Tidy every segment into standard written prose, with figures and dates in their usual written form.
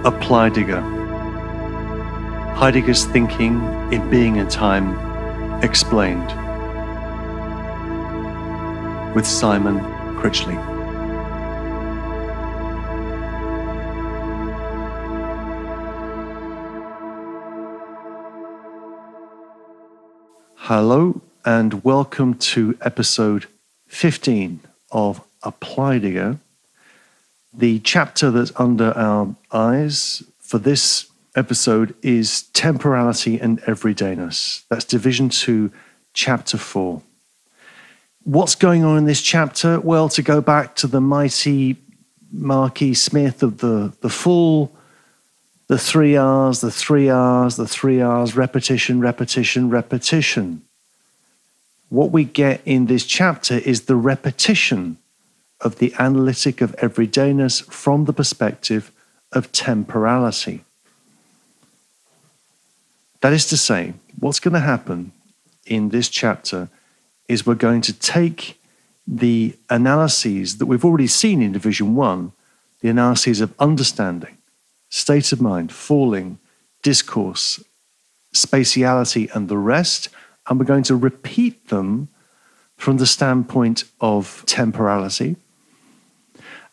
Apply-Degger. Heidegger's thinking in Being and Time explained. With Simon Critchley. Hello and welcome to episode 15 of Apply-Degger. The chapter that's under our eyes for this episode is Temporality and Everydayness. That's Division 2, Chapter 4. What's going on in this chapter? Well, to go back to the mighty Marquis Smith of the Fool, the 3 R's, the 3 R's, the 3 R's, repetition, repetition, repetition. What we get in this chapter is the repetition of the analytic of everydayness from the perspective of temporality. That is to say, what's going to happen in this chapter is we're going to take the analyses that we've already seen in Division 1, the analyses of understanding, state of mind, falling, discourse, spatiality, and the rest, and we're going to repeat them from the standpoint of temporality.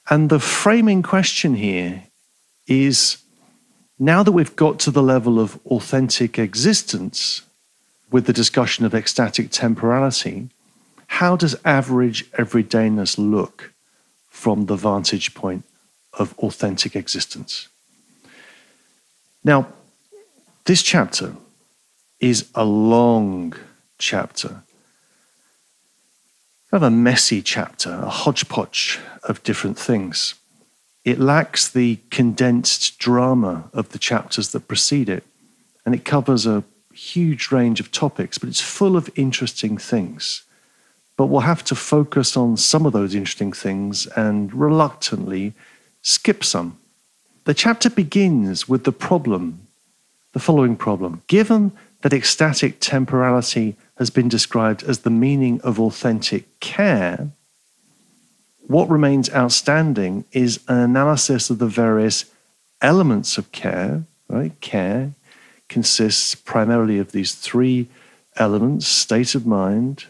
And the framing question here is, now that we've got to the level of authentic existence with the discussion of ecstatic temporality, how does average everydayness look from the vantage point of authentic existence? Now, this chapter is a long chapter. Kind of a messy chapter, a hodgepodge of different things. It lacks the condensed drama of the chapters that precede it, and it covers a huge range of topics, but it's full of interesting things. But we'll have to focus on some of those interesting things and reluctantly skip some. The chapter begins with the following problem. Given that ecstatic temporality has been described as the meaning of authentic care, what remains outstanding is an analysis of the various elements of care, right? Care consists primarily of these 3 elements: state of mind,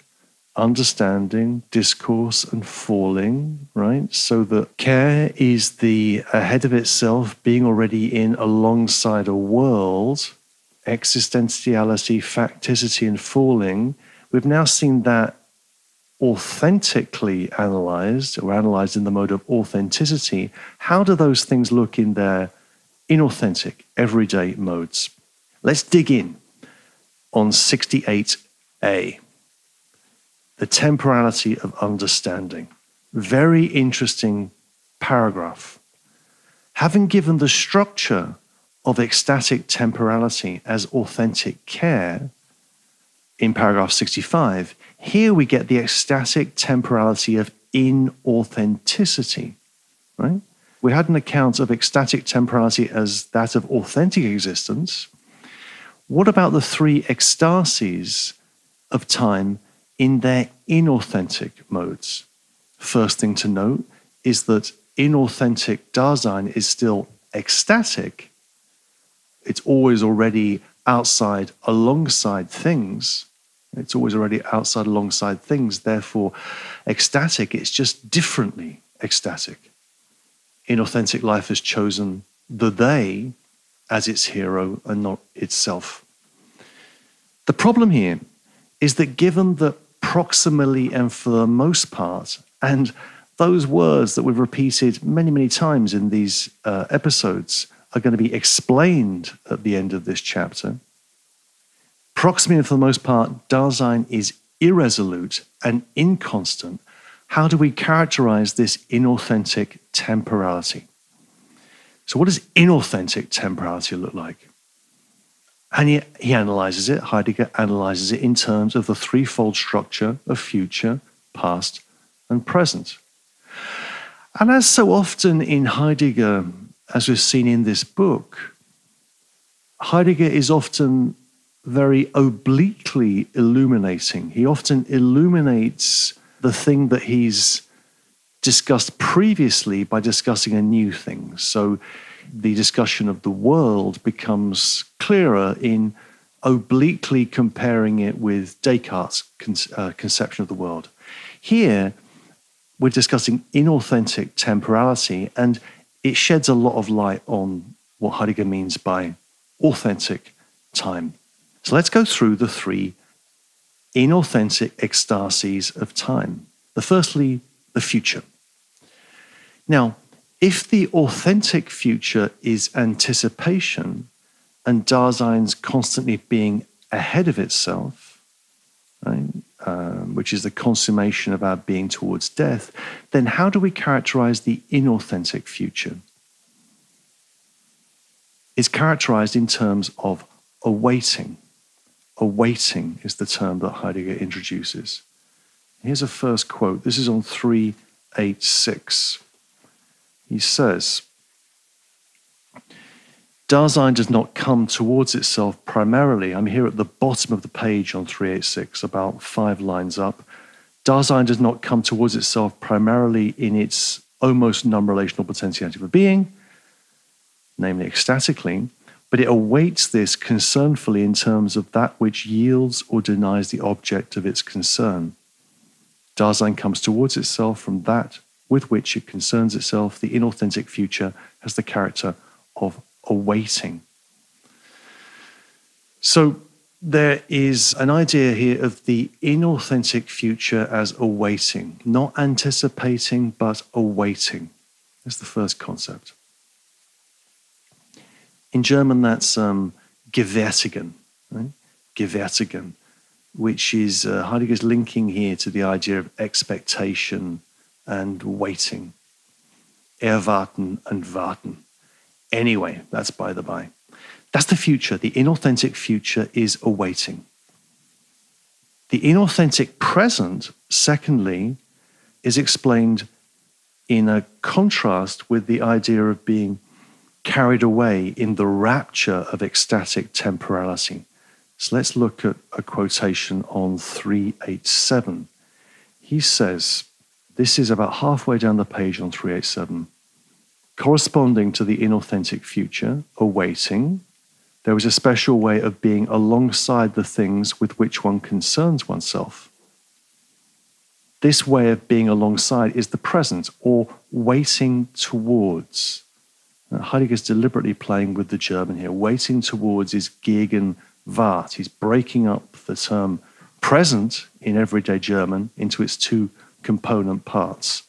understanding, discourse, and falling, right? So that care is the ahead of itself, being already in alongside a world, existentiality, facticity, and falling. We've now seen that authentically analyzed, or analyzed in the mode of authenticity. How do those things look in their inauthentic, everyday modes? Let's dig in on 68a, the temporality of understanding. Very interesting paragraph. Having given the structure of ecstatic temporality as authentic care in paragraph 65, here we get the ecstatic temporality of inauthenticity, right? We had an account of ecstatic temporality as that of authentic existence. What about the 3 ecstasies of time in their inauthentic modes? First thing to note is that inauthentic Dasein is still ecstatic. It's always already outside alongside things. It's always already outside alongside things. Therefore, ecstatic, it's just differently ecstatic. Inauthentic life has chosen the they as its hero and not itself. The problem here is that given that proximally and for the most part, and those words that we've repeated many, many times in these episodes are going to be explained at the end of this chapter, proximity and for the most part, Dasein is irresolute and inconstant. How do we characterize this inauthentic temporality? So what does inauthentic temporality look like? And he analyzes it, Heidegger analyzes it in terms of the 3-fold structure of future, past, and present. And as so often in Heidegger, as we've seen in this book, Heidegger is often very obliquely illuminating. He often illuminates the thing that he's discussed previously by discussing a new thing. So the discussion of the world becomes clearer in obliquely comparing it with Descartes' conception of the world. Here, we're discussing inauthentic temporality, and it sheds a lot of light on what Heidegger means by authentic time. So let's go through the three inauthentic ecstasies of time. Firstly, the future. Now, if the authentic future is anticipation and Dasein's constantly being ahead of itself, right, which is the consummation of our being towards death, then how do we characterize the inauthentic future? It's characterized in terms of awaiting. Awaiting is the term that Heidegger introduces. Here's a first quote. This is on 386. He says, Dasein does not come towards itself primarily. I'm here at the bottom of the page on 386, about 5 lines up. Dasein does not come towards itself primarily in its almost non-relational potentiality of being, namely ecstatically, but it awaits this concernfully in terms of that which yields or denies the object of its concern. Dasein comes towards itself from that with which it concerns itself. The inauthentic future has the character of awaiting. So there is an idea here of the inauthentic future as awaiting, not anticipating, but awaiting. That's the first concept. In German, that's gewärtigen, right? Gewärtigen, which is Heidegger's linking here to the idea of expectation and waiting. Erwarten and warten. Anyway, that's by the by. That's the future. The inauthentic future is awaiting. The inauthentic present, secondly, is explained in a contrast with the idea of being carried away in the rapture of ecstatic temporality. So let's look at a quotation on 387. He says, this is about halfway down the page on 387, corresponding to the inauthentic future, awaiting, there is a special way of being alongside the things with which one concerns oneself. This way of being alongside is the present, or waiting towards. Heidegger's deliberately playing with the German here. Waiting towards is Gegenwart. He's breaking up the term present in everyday German into its two component parts.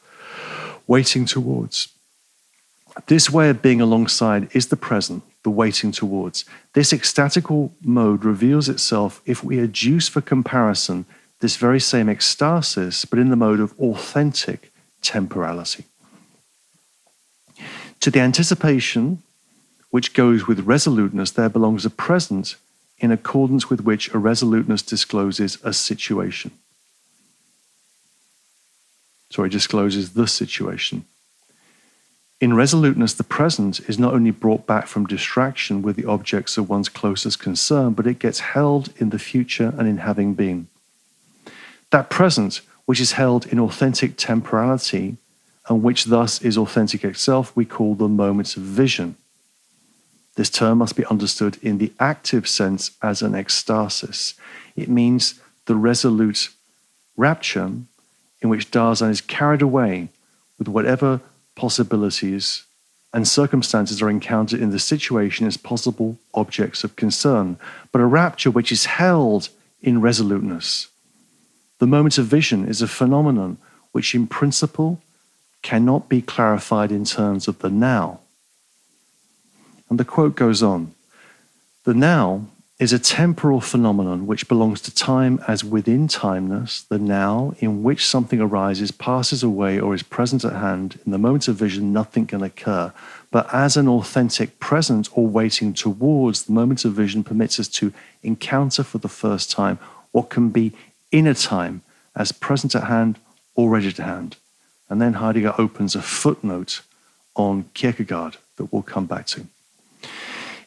Waiting towards. This way of being alongside is the present, the waiting towards. This ecstatical mode reveals itself if we adduce for comparison this very same ecstasis, but in the mode of authentic temporality. To the anticipation, which goes with resoluteness, there belongs a present in accordance with which a resoluteness discloses a situation. Discloses the situation. In resoluteness, the present is not only brought back from distraction with the objects of one's closest concern, but it gets held in the future and in having been. That present, which is held in authentic temporality, and which thus is authentic itself, we call the moments of vision. This term must be understood in the active sense as an ecstasis. It means the resolute rapture in which Dasein is carried away with whatever possibilities and circumstances are encountered in the situation as possible objects of concern, but a rapture which is held in resoluteness. The moment of vision is a phenomenon which in principle cannot be clarified in terms of the now. And the quote goes on, the now is a temporal phenomenon which belongs to time as within timeness, the now in which something arises, passes away, or is present at hand. In the moment of vision, nothing can occur. But as an authentic present or waiting towards, the moment of vision permits us to encounter for the first time what can be in a time as present at hand or ready to hand. And then Heidegger opens a footnote on Kierkegaard that we'll come back to.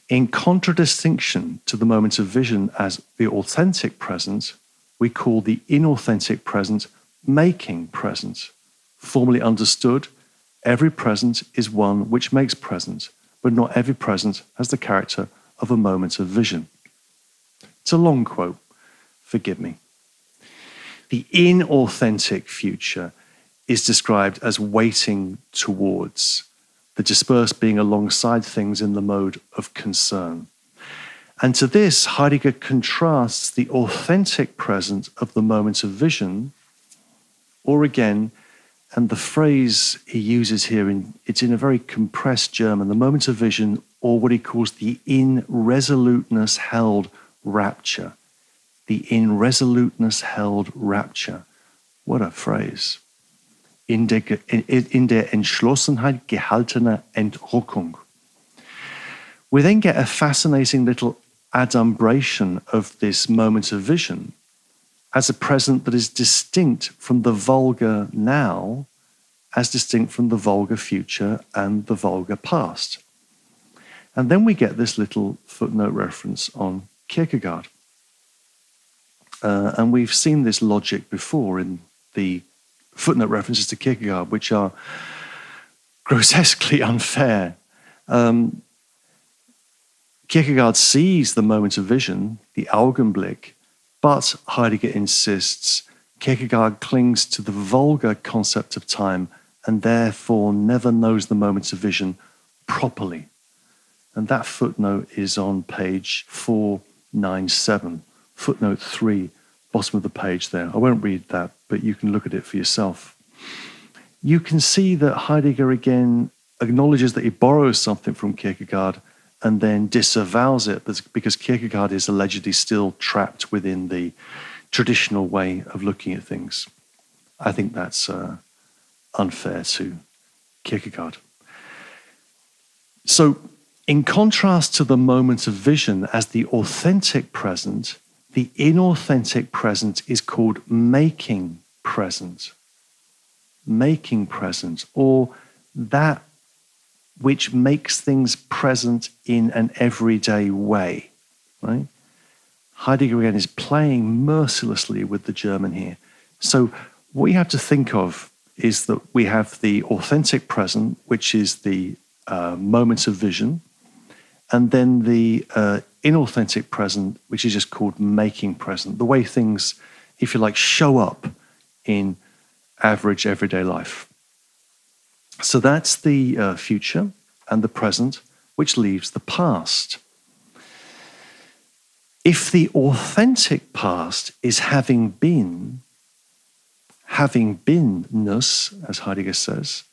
In contradistinction to the moment of vision as the authentic present, we call the inauthentic present making present. Formally understood, every present is one which makes present, but not every present has the character of a moment of vision. It's a long quote, forgive me. The inauthentic future is described as waiting towards, the dispersed being alongside things in the mode of concern. And to this, Heidegger contrasts the authentic present of the moment of vision, or again, and the phrase he uses here, it's in a very compressed German, the moment of vision, or what he calls the irresoluteness held rapture. The irresoluteness held rapture. What a phrase. In der Entschlossenheit gehaltene Entrückung. We then get a fascinating little adumbration of this moment of vision as a present that is distinct from the vulgar now, as distinct from the vulgar future and the vulgar past. And then we get this little footnote reference on Kierkegaard. And we've seen this logic before in the footnote references to Kierkegaard, which are grotesquely unfair. Kierkegaard sees the moment of vision, the Augenblick, but Heidegger insists Kierkegaard clings to the vulgar concept of time and therefore never knows the moments of vision properly. And that footnote is on page 497, footnote 3, bottom of the page there. I won't read that, but you can look at it for yourself. You can see that Heidegger again acknowledges that he borrows something from Kierkegaard and then disavows it because Kierkegaard is allegedly still trapped within the traditional way of looking at things. I think that's unfair to Kierkegaard. So, in contrast to the moment of vision as the authentic present, the inauthentic present is called making present. Making present, or that which makes things present in an everyday way, right? Heidegger again is playing mercilessly with the German here. So what you have to think of is that we have the authentic present, which is the moment of vision, and then the inauthentic present, which is just called making present, the way things, if you like, show up in average everyday life. So that's the future and the present, which leaves the past. If the authentic past is having been, having beenness, as Heidegger says,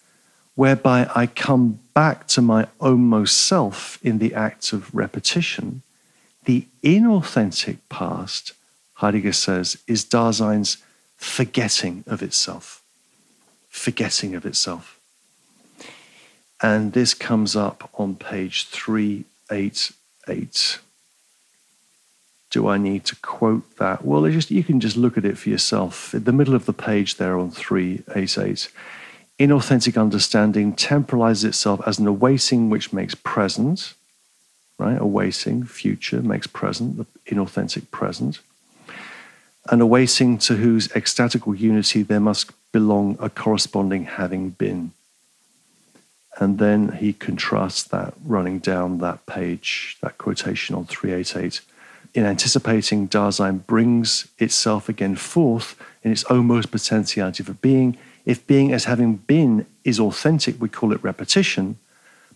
whereby I come back to my ownmost self in the act of repetition, the inauthentic past, Heidegger says, is Dasein's forgetting of itself. Forgetting of itself. And this comes up on page 388. Do I need to quote that? Well, you can just look at it for yourself. In the middle of the page there on 388, inauthentic understanding temporalizes itself as an awaiting which makes present, right? Awaiting, future, makes present, the inauthentic present. An awaiting to whose ecstatical unity there must belong a corresponding having been. And then he contrasts that running down that page, that quotation on 388. In anticipating, Dasein brings itself again forth in its ownmost potentiality for being. If being as having been is authentic, we call it repetition.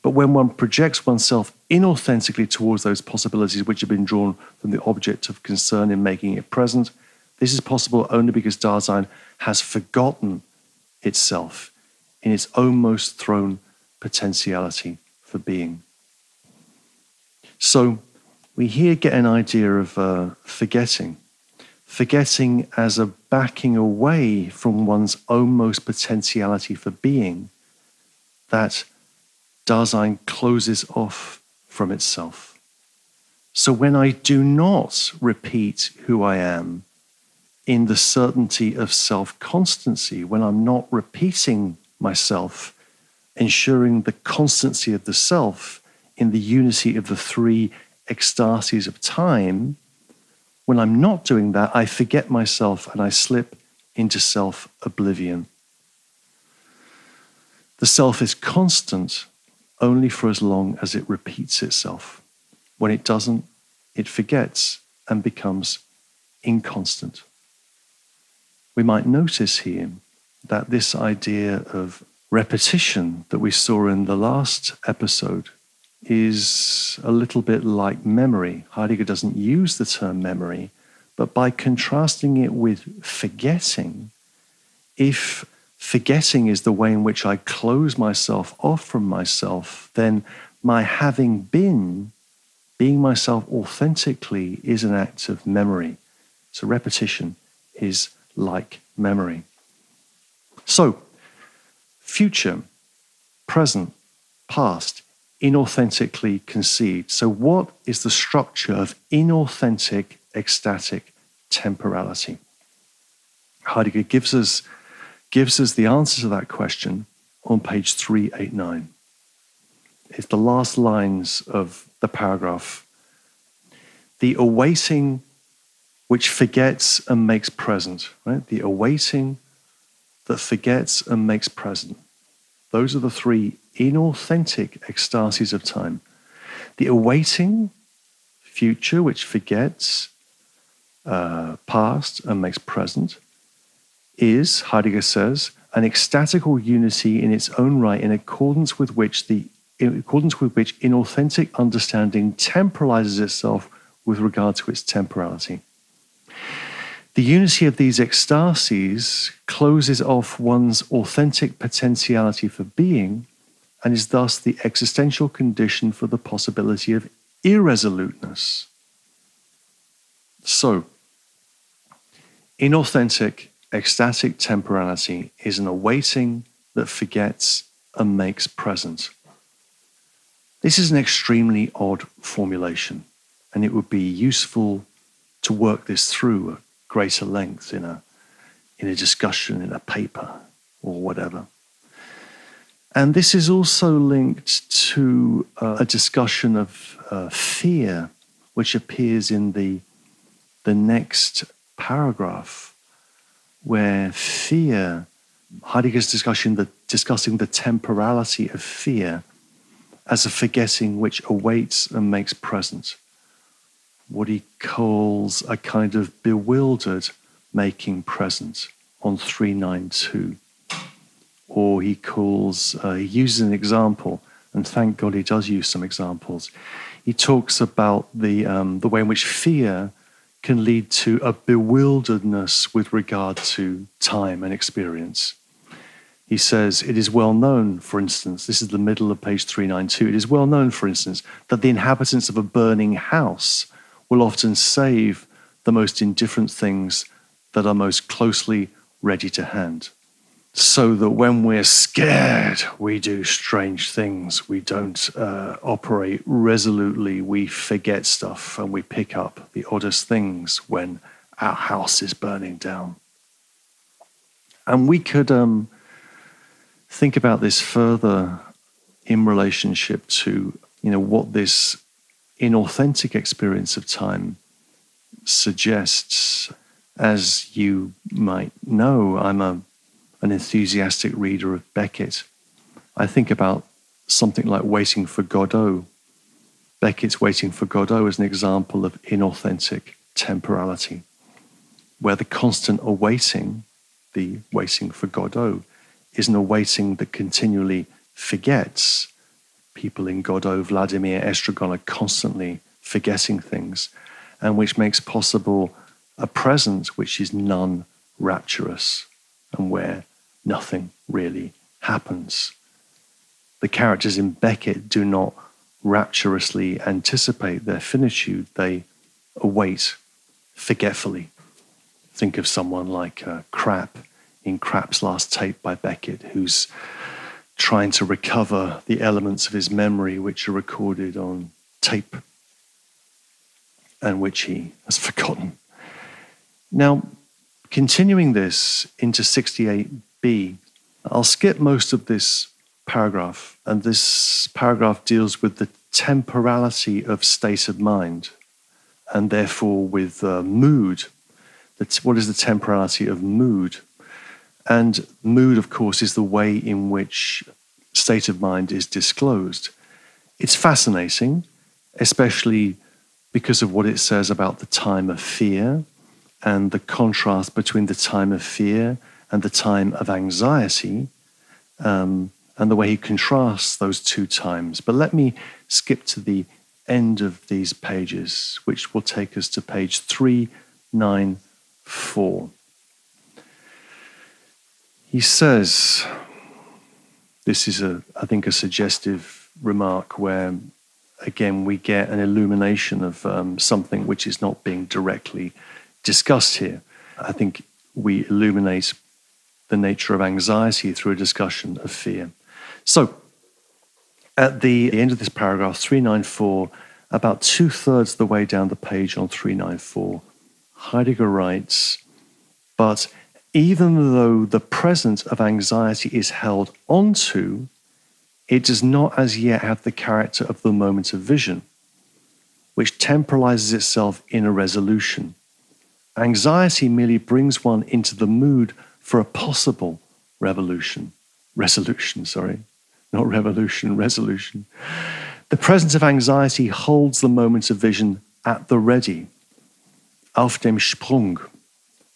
But when one projects oneself inauthentically towards those possibilities which have been drawn from the object of concern in making it present, this is possible only because Dasein has forgotten itself in its ownmost thrown potentiality for being. So we here get an idea of forgetting. Forgetting as a backing away from one's ownmost potentiality for being, that Dasein closes off from itself. So when I do not repeat who I am in the certainty of self-constancy, when I'm not repeating myself, ensuring the constancy of the self in the unity of the three ecstasies of time, when I'm not doing that, I forget myself and I slip into self-oblivion. The self is constant only for as long as it repeats itself. When it doesn't, it forgets and becomes inconstant. We might notice here that this idea of repetition that we saw in the last episode is a little bit like memory. Heidegger doesn't use the term memory, but by contrasting it with forgetting, if forgetting is the way in which I close myself off from myself, then my having been, being myself authentically, is an act of memory. So repetition is like memory. So, future, present, past, inauthentically conceived. So what is the structure of inauthentic, ecstatic temporality? Heidegger gives us the answer to that question on page 389. It's the last lines of the paragraph. The awaiting which forgets and makes present, right? The awaiting that forgets and makes present. Those are the three inauthentic ecstasies of time. The awaiting, future, which forgets past and makes present, is, Heidegger says, an ecstatical unity in its own right, in accordance with which inauthentic understanding temporalizes itself with regard to its temporality. The unity of these ecstasies closes off one's authentic potentiality for being and is thus the existential condition for the possibility of irresoluteness. So, inauthentic, ecstatic temporality is an awaiting that forgets and makes present. This is an extremely odd formulation, and it would be useful to work this through at greater length in a discussion, in a paper, or whatever. And this is also linked to a discussion of fear, which appears in the next paragraph, where fear, Heidegger's discussing the temporality of fear as a forgetting which awaits and makes present. What he calls a kind of bewildered making present on 392. Or he uses an example, and thank God he does use some examples. He talks about the way in which fear can lead to a bewilderedness with regard to time and experience. He says, it is well known, for instance, this is the middle of page 392, it is well known, for instance, that the inhabitants of a burning house will often save the most indifferent things that are most closely ready to hand. So that when we're scared, we do strange things. We don't operate resolutely. We forget stuff and we pick up the oddest things when our house is burning down. And we could think about this further in relationship to, what this inauthentic experience of time suggests. As you might know, I'm an enthusiastic reader of Beckett. I think about something like Waiting for Godot. Beckett's Waiting for Godot is an example of inauthentic temporality, where the constant awaiting, the waiting for Godot, is an awaiting that continually forgets. People in Godot, Vladimir, Estragon are constantly forgetting things, and which makes possible a present which is non-rapturous and where nothing really happens. The characters in Beckett do not rapturously anticipate their finitude, they await forgetfully. Think of someone like Krapp in Krapp's Last Tape by Beckett, who's trying to recover the elements of his memory which are recorded on tape and which he has forgotten. Now, continuing this into 68b, I'll skip most of this paragraph, and this paragraph deals with the temporality of state of mind, and therefore with mood. What is the temporality of mood? And mood, of course, is the way in which state of mind is disclosed. It's fascinating, especially because of what it says about the time of fear and the contrast between the time of fear and the time of anxiety, and the way he contrasts those two times. But let me skip to the end of these pages, which will take us to page 394. He says, this is, I think, a suggestive remark where, again, we get an illumination of something which is not being directly discussed here. I think we illuminate the nature of anxiety through a discussion of fear. So, at the end of this paragraph, 394, about 2/3 of the way down the page on 394, Heidegger writes, but even though the presence of anxiety is held onto, it does not as yet have the character of the moment of vision, which temporalizes itself in a resolution. Anxiety merely brings one into the mood for a possible resolution. The presence of anxiety holds the moment of vision at the ready, auf dem Sprung.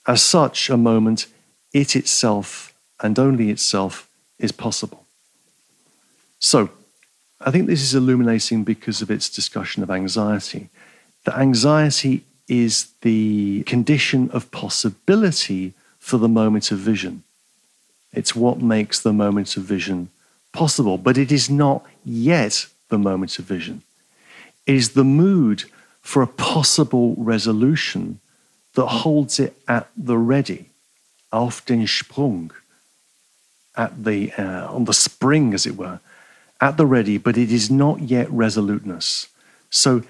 As such, a moment, it itself and only itself is possible. So, I think this is illuminating because of its discussion of anxiety. That anxiety is the condition of possibility for the moment of vision. It's what makes the moment of vision possible, but it is not yet the moment of vision. It is the mood for a possible resolution that holds it at the ready, auf den Sprung, on the spring, as it were, at the ready, but it is not yet resoluteness. So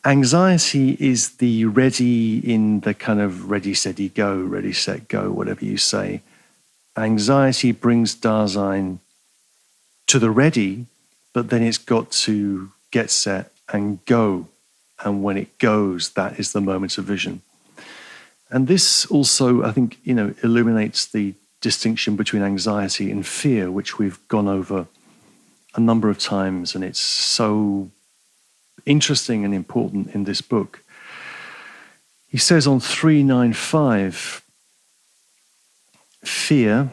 anxiety is the ready in the kind of ready, steady, go, ready, set, go, whatever you say. Anxiety brings Dasein to the ready, but then it's got to get set and go. And when it goes, that is the moment of vision. And this also, I think, illuminates the distinction between anxiety and fear, which we've gone over a number of times, and it's so interesting and important in this book. He says on 395, fear,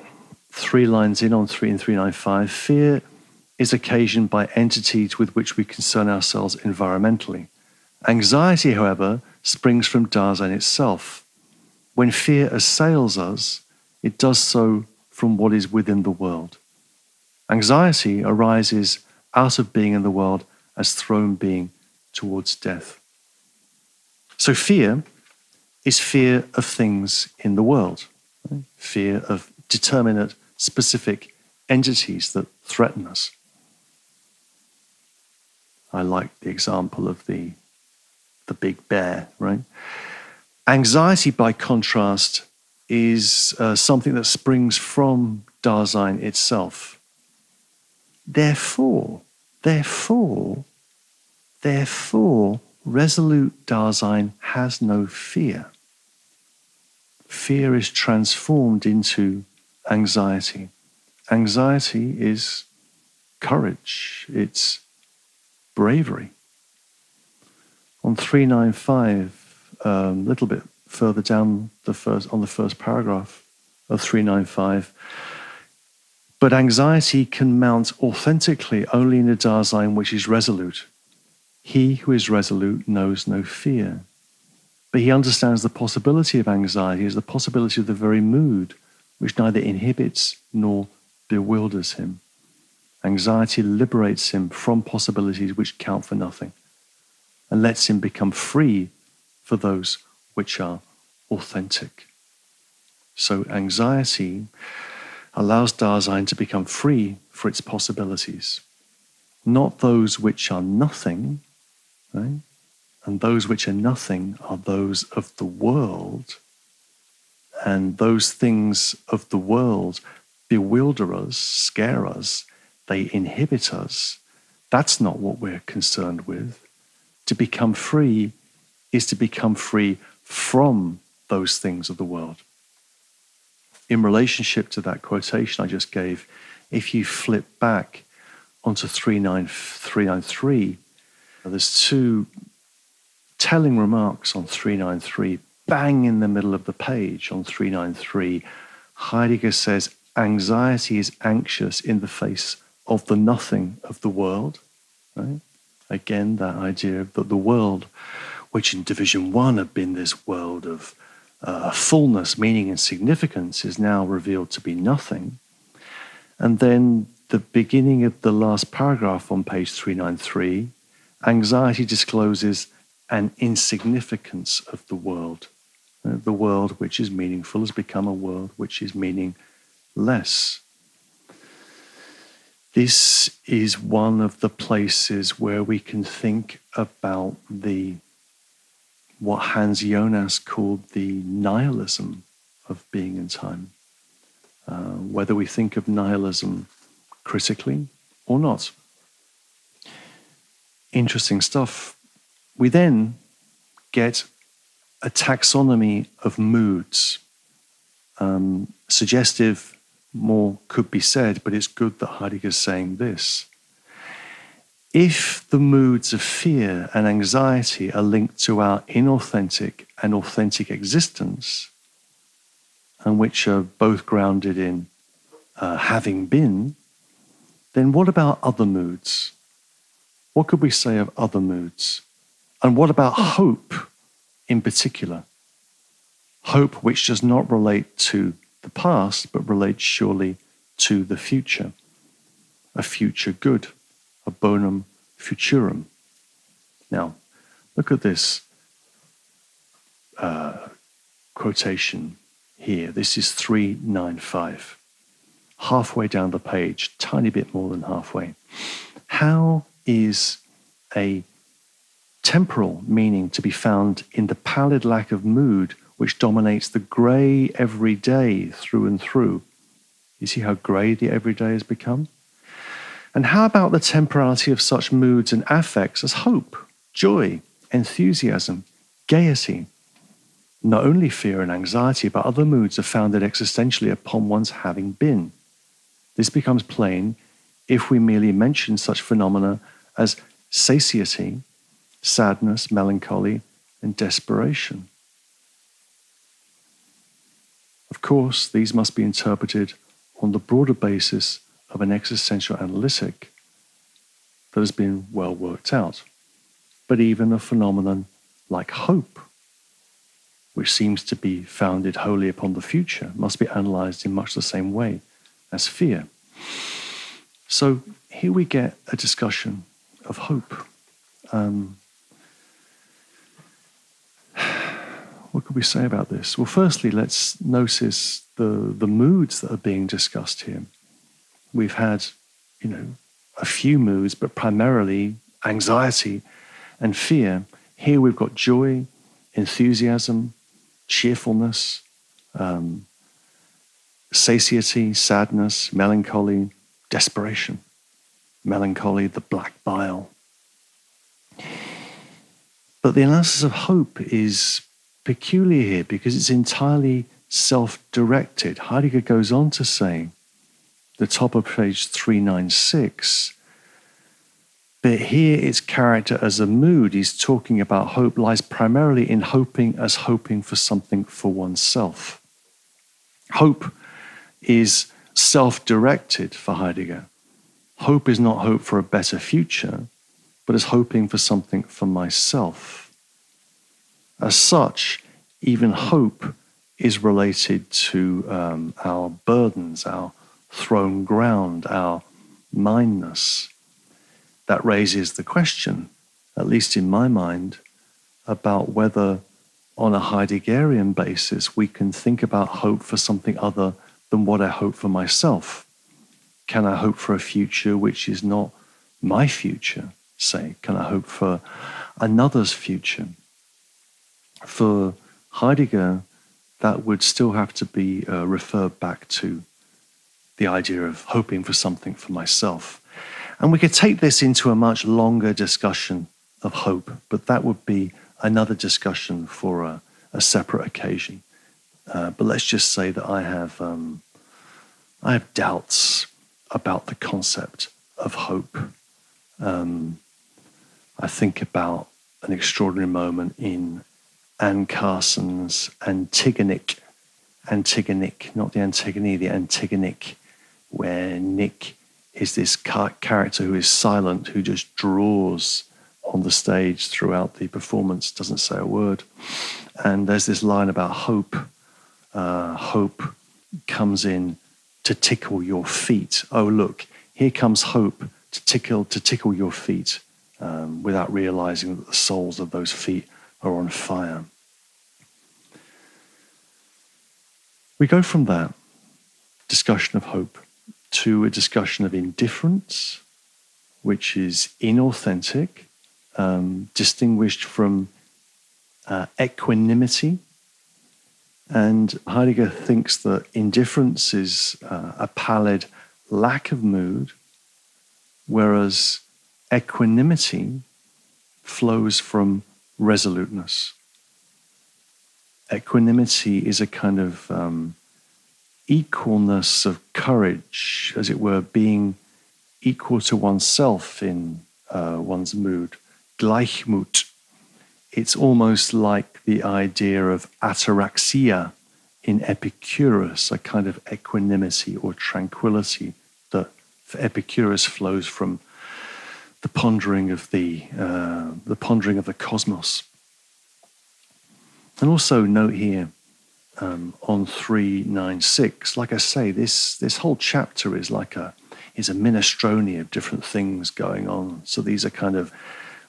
3 lines in on 3 and 395, fear is occasioned by entities with which we concern ourselves environmentally. Anxiety, however, springs from Dasein itself. When fear assails us, it does so from what is within the world. Anxiety arises out of being in the world as thrown being towards death. So fear is fear of things in the world, right? Fear of determinate, specific entities that threaten us. I like the example of the big bear, right? Anxiety, by contrast, is something that springs from Dasein itself. Therefore, resolute Dasein has no fear. Fear is transformed into anxiety. Anxiety is courage, it's bravery. On 395, a little bit further down on the first paragraph of 395, but anxiety can mount authentically only in a Dasein which is resolute. He who is resolute knows no fear. But he understands the possibility of anxiety as the possibility of the very mood which neither inhibits nor bewilders him. Anxiety liberates him from possibilities which count for nothing and lets him become free for those which are authentic. So anxiety allows Dasein to become free for its possibilities, not those which are nothing, right? And those which are nothing are those of the world, and those things of the world bewilder us, scare us, they inhibit us. That's not what we're concerned with. To become free is to become free from those things of the world. In relationship to that quotation I just gave, if you flip back onto 393, there's two telling remarks on 393, bang in the middle of the page on 393. Heidegger says, anxiety is anxious in the face of the nothing of the world. Right? Again, that idea that the world, which in Division 1 had been this world of fullness, meaning and significance, is now revealed to be nothing. And then the beginning of the last paragraph on page 393, anxiety discloses an insignificance of the world. The world which is meaningful has become a world which is meaningless. This is one of the places where we can think about what Hans Jonas called the nihilism of being in time. Whether we think of nihilism critically or not. Interesting stuff. We then get a taxonomy of moods. Suggestive, more could be said, but it's good that Heidegger's saying this. If the moods of fear and anxiety are linked to our inauthentic and authentic existence, and which are both grounded in having been, then what about other moods? What could we say of other moods? And what about hope in particular? Hope which does not relate to the past, but relates surely to the future. A future good, a bonum futurum. Now, look at this quotation here. This is 395. Halfway down the page, tiny bit more than halfway. How is a temporal meaning to be found in the pallid lack of mood which dominates the grey everyday through and through? You see how grey the everyday has become? And how about the temporality of such moods and affects as hope, joy, enthusiasm, gaiety? Not only fear and anxiety, but other moods are founded existentially upon one's having been. This becomes plain if we merely mention such phenomena as satiety, sadness, melancholy, and desperation. Of course, these must be interpreted on the broader basis of an existential analytic that has been well worked out. But even a phenomenon like hope, which seems to be founded wholly upon the future, must be analyzed in much the same way as fear. So here we get a discussion of hope. What could we say about this? Well, firstly, let's notice the moods that are being discussed here. We've had, a few moods, but primarily anxiety and fear. Here we've got joy, enthusiasm, cheerfulness, satiety, sadness, melancholy, desperation. Melancholy, the black bile. But the analysis of hope is peculiar here because it's entirely self-directed. Heidegger goes on to say, the top of page 396, but here its character as a mood, he's talking about hope, lies primarily in hoping as hoping for something for oneself. Hope is self-directed for Heidegger. Hope is not hope for a better future, but is hoping for something for myself. As such, even hope is related to our burdens, our thrown ground, our mindness. That raises the question, at least in my mind, about whether on a Heideggerian basis we can think about hope for something other than what I hope for myself. Can I hope for a future which is not my future, say? Can I hope for another's future? For Heidegger, that would still have to be referred back to the idea of hoping for something for myself. And we could take this into a much longer discussion of hope, but that would be another discussion for a separate occasion. But let's just say that I have doubts about the concept of hope. I think about an extraordinary moment in Anne Carson's Antigonic, not the Antigone, the Antigonic, where Nick is this character who is silent, who just draws on the stage throughout the performance, doesn't say a word. And there's this line about hope. Hope comes in to tickle your feet. Oh, look, here comes hope to tickle your feet, without realizing that the soles of those feet are on fire. We go from that discussion of hope to a discussion of indifference, which is inauthentic, distinguished from equanimity. And Heidegger thinks that indifference is a pallid lack of mood, whereas equanimity flows from resoluteness. Equanimity is a kind of equalness of courage, as it were, being equal to oneself in one's mood. Gleichmut. It's almost like the idea of ataraxia in Epicurus, a kind of equanimity or tranquility that for Epicurus flows from the pondering of the cosmos. And also note here on 396, like I say, this whole chapter is a minestrone of different things going on. So these are kind of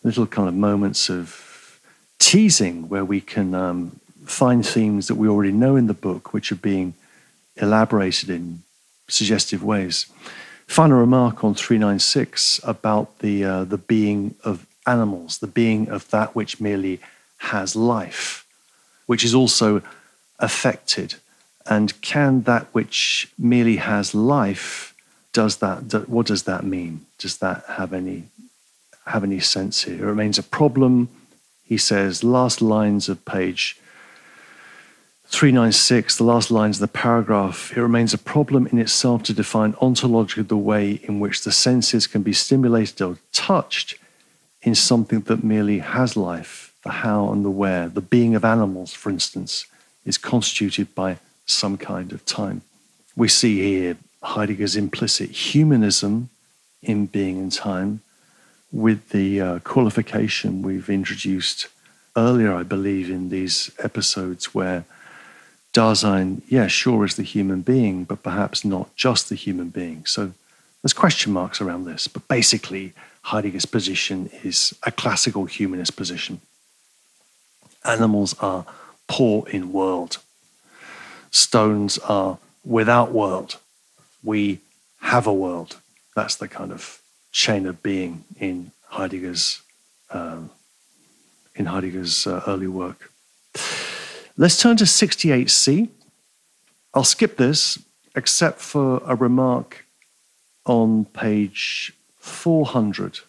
little kind of moments of teasing where we can find themes that we already know in the book, which are being elaborated in suggestive ways. Final remark on 396 about the being of animals, the being of that which merely has life, which is also affected. And can that which merely has life, what does that mean? Does that have any sense here? It remains a problem. He says, last lines of page 396, the last lines of the paragraph, it remains a problem in itself to define ontologically the way in which the senses can be stimulated or touched in something that merely has life. The how and the where, the being of animals, for instance, is constituted by some kind of time. We see here Heidegger's implicit humanism in being and time, with the qualification we've introduced earlier, I believe, in these episodes, where Dasein, sure, is the human being, but perhaps not just the human being. So there's question marks around this, but basically Heidegger's position is a classical humanist position. Animals are poor in world. Stones are without world. We have a world. That's the kind of chain of being in Heidegger's early work. Let's turn to 68c. I'll skip this, except for a remark on page 400.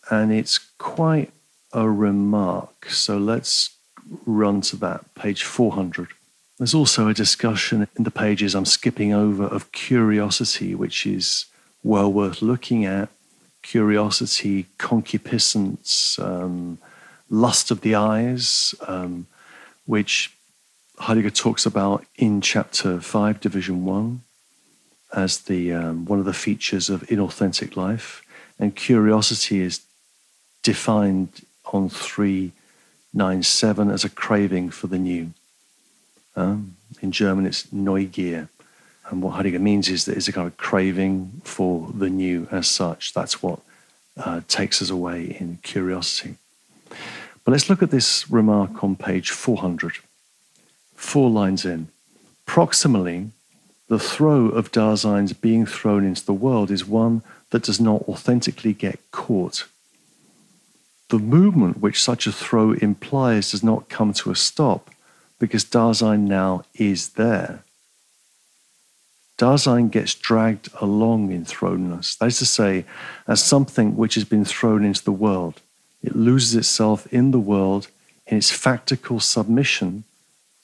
And it's quite a remark. So let's run to that, page 400. There's also a discussion in the pages I'm skipping over of curiosity, which is well worth looking at. Curiosity, concupiscence, lust of the eyes, which Heidegger talks about in chapter 5, division 1, as the one of the features of inauthentic life. And curiosity is defined on 397 as a craving for the new. In German, it's Neugier. And what Heidegger means is that it's a kind of craving for the new as such. That's what takes us away in curiosity. But let's look at this remark on page 400. 4 lines in. Proximally, the throw of Dasein's being thrown into the world is one that does not authentically get caught. The movement which such a throw implies does not come to a stop, because Dasein now is there. Dasein gets dragged along in thrownness. That is to say, as something which has been thrown into the world. It loses itself in the world in its factical submission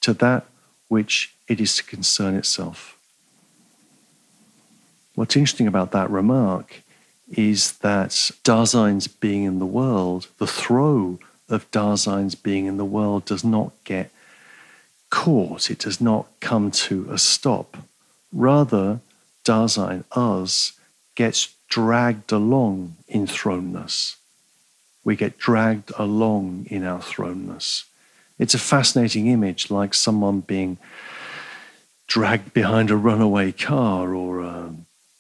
to that which it is to concern itself. What's interesting about that remark is that Dasein's being in the world, the throw of Dasein's being in the world does not get caught. It does not come to a stop. Rather, Dasein, us, gets dragged along in thrownness. We get dragged along in our thrownness. It's a fascinating image, like someone being dragged behind a runaway car, or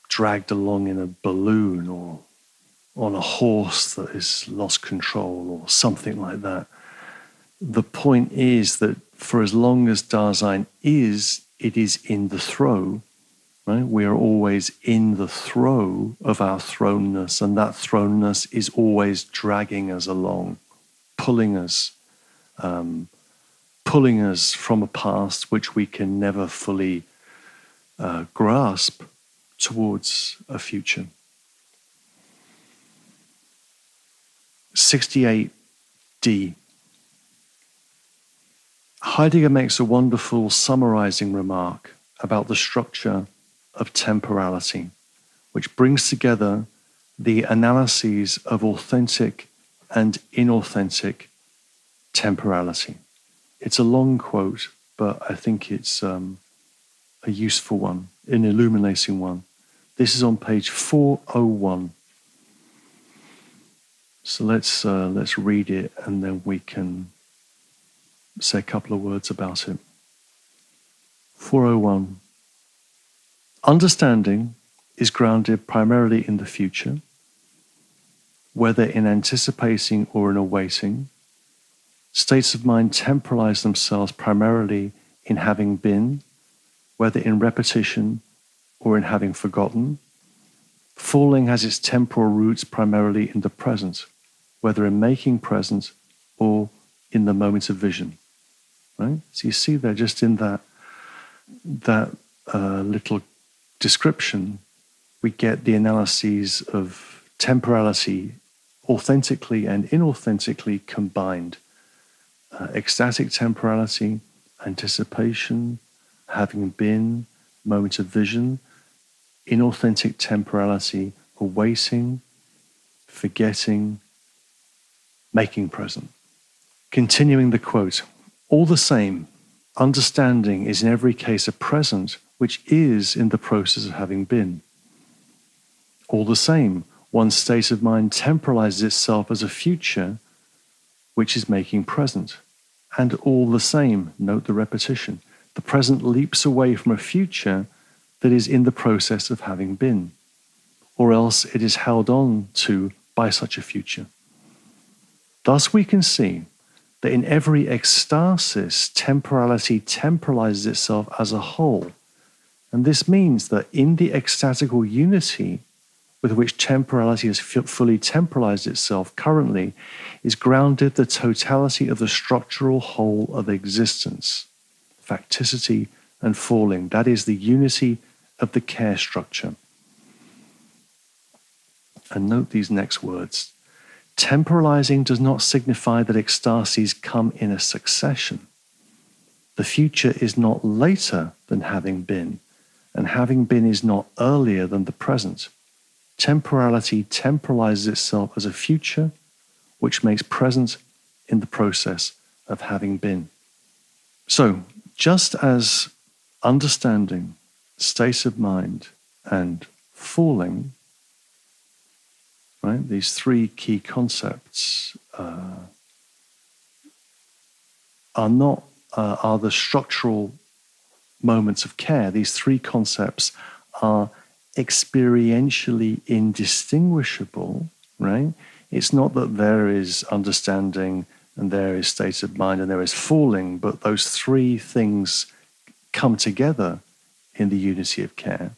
dragged along in a balloon, or on a horse that has lost control, or something like that. The point is that for as long as Dasein is, it is in the throw. Right? We are always in the throw of our thrownness, and that thrownness is always dragging us along, pulling us from a past which we can never fully grasp towards a future. 68d. Heidegger makes a wonderful summarizing remark about the structure of temporality, which brings together the analyses of authentic and inauthentic temporality. It's a long quote, but I think it's a useful one, an illuminating one. This is on page 401. So let's read it, and then we can say a couple of words about it. 401. Understanding is grounded primarily in the future, whether in anticipating or in awaiting. States of mind temporalize themselves primarily in having been, whether in repetition or in having forgotten. Falling has its temporal roots primarily in the present, whether in making present or in the moment of vision. Right? So you see there, just in that little description, we get the analyses of temporality authentically and inauthentically combined. Ecstatic temporality, anticipation, having been, moment of vision. Inauthentic temporality, awaiting, forgetting, making present. Continuing the quote, all the same, understanding is in every case a present which is in the process of having been. All the same, one's state of mind temporalizes itself as a future which is making present. And all the same, note the repetition, the present leaps away from a future that is in the process of having been, or else it is held on to by such a future. Thus we can see that in every ecstasis, temporality temporalizes itself as a whole. And this means that in the ecstatical unity with which temporality has fully temporalized itself currently is grounded the totality of the structural whole of existence, facticity and falling. That is the unity of the care structure. And note these next words. Temporalizing does not signify that ecstasies come in a succession. The future is not later than having been, and having been is not earlier than the present. Temporality temporalizes itself as a future which makes present in the process of having been. So, just as understanding, state of mind, and falling, right, these three key concepts are the structural moments of care. These three concepts are experientially indistinguishable, right? It's not that there is understanding and there is state of mind and there is falling, but those three things come together in the unity of care.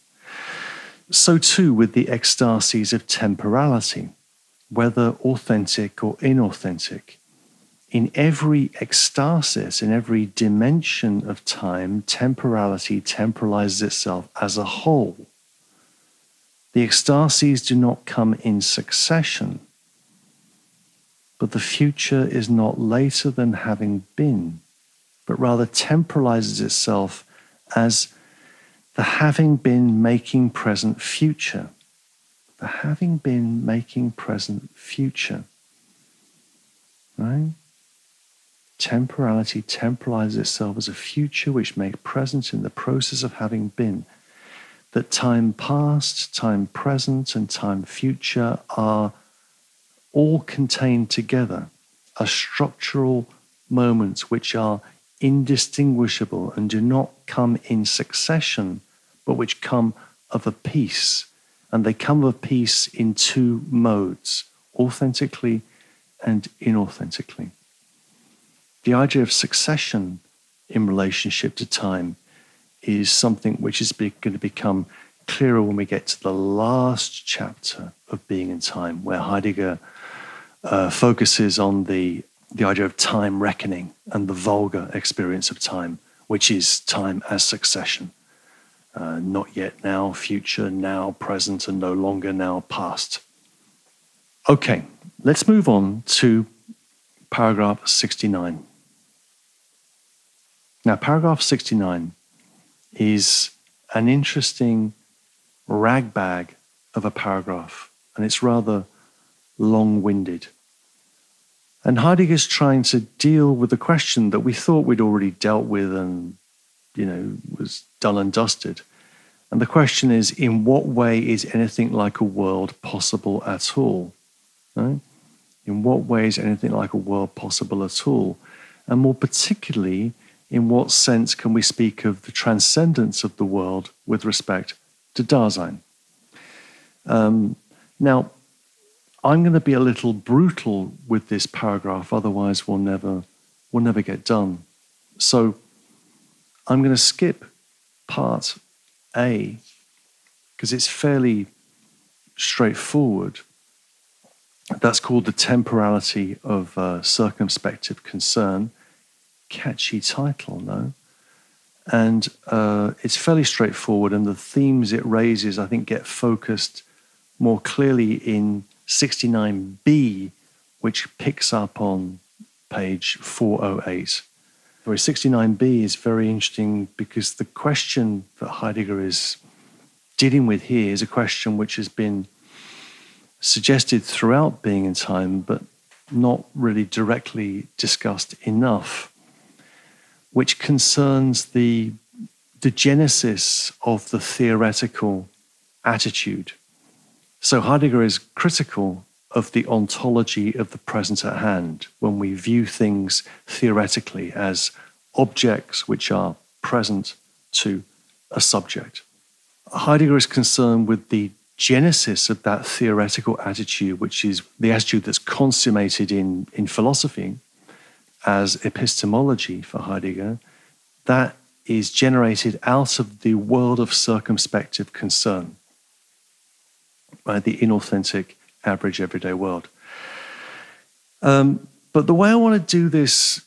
So too with the ecstasies of temporality, whether authentic or inauthentic. In every ecstasis, in every dimension of time, temporality temporalizes itself as a whole. The ecstasies do not come in succession, but the future is not later than having been, but rather temporalizes itself as the having been, making present, future. The having been, making present, future. Right? Temporality temporalizes itself as a future which makes present in the process of having been. That time past, time present, and time future are all contained together, are structural moments which are indistinguishable and do not come in succession, but which come of a piece. And they come of a piece in two modes, authentically and inauthentically. The idea of succession in relationship to time is something which is going to become clearer when we get to the last chapter of Being in Time, where Heidegger focuses on the idea of time reckoning and the vulgar experience of time, which is time as succession. Not yet, now, future, now, present, and no longer, now, past. Okay, let's move on to paragraph 69. Now, paragraph 69 is an interesting ragbag of a paragraph, and it's rather long-winded. And Heidegger's trying to deal with the question that we thought we'd already dealt with and, was done and dusted. And the question is, in what way is anything like a world possible at all? Right? In what way is anything like a world possible at all? And more particularly, in what sense can we speak of the transcendence of the world with respect to Dasein? Now, I'm going to be a little brutal with this paragraph, otherwise we'll never get done. So I'm going to skip part A, because it's fairly straightforward. That's called the Temporality of Circumspective Concern. Catchy title, no? And it's fairly straightforward, and the themes it raises, I think, get focused more clearly in 69b, which picks up on page 408. Where 69b is very interesting because the question that Heidegger is dealing with here is a question which has been suggested throughout Being in Time, but not really directly discussed enough, which concerns the genesis of the theoretical attitude. So Heidegger is critical of the ontology of the present at hand when we view things theoretically as objects which are present to a subject. Heidegger is concerned with the genesis of that theoretical attitude, which is the attitude that's consummated in philosophy as epistemology for Heidegger, that is generated out of the world of circumspective concern, right? The inauthentic, average, everyday world. But the way I want to do this,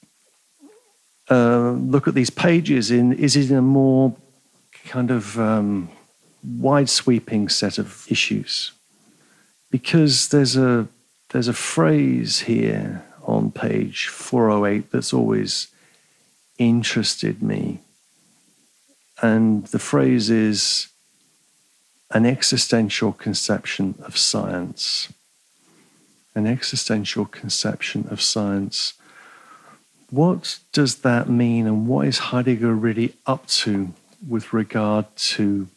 look at these pages is in a more kind of wide-sweeping set of issues, because there's a phrase here on page 408 that's always interested me, and the phrase is an existential conception of science. An existential conception of science. What does that mean, and what is Heidegger really up to with regard to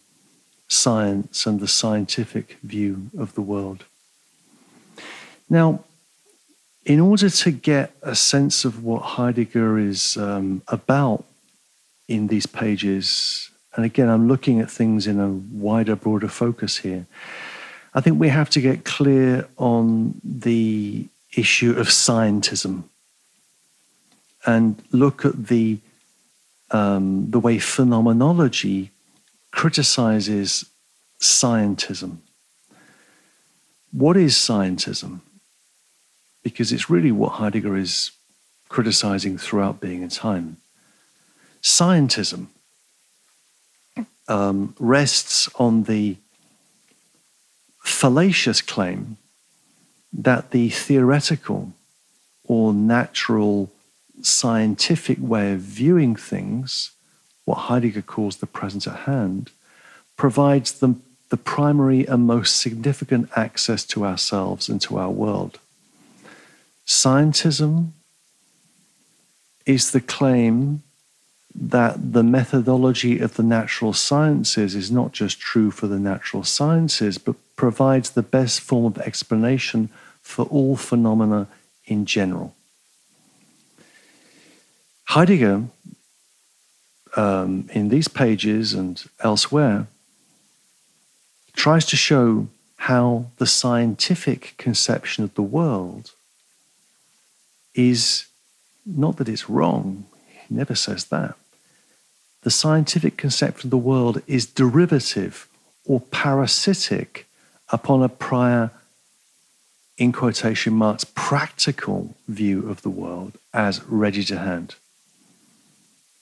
science and the scientific view of the world? Now, in order to get a sense of what Heidegger is about in these pages, and again, I'm looking at things in a wider, broader focus here, I think we have to get clear on the issue of scientism and look at the way phenomenology criticizes scientism. What is scientism? Because it's really what Heidegger is criticizing throughout Being in Time. Scientism rests on the fallacious claim that the theoretical or natural scientific way of viewing things, what Heidegger calls the present at hand, provides the primary and most significant access to ourselves and to our world. Scientism is the claim that the methodology of the natural sciences is not just true for the natural sciences, but provides the best form of explanation for all phenomena in general. Heidegger, in these pages and elsewhere, tries to show how the scientific conception of the world is not that it's wrong, he never says that. The scientific conception of the world is derivative or parasitic upon a prior, in quotation marks, practical view of the world as ready to hand.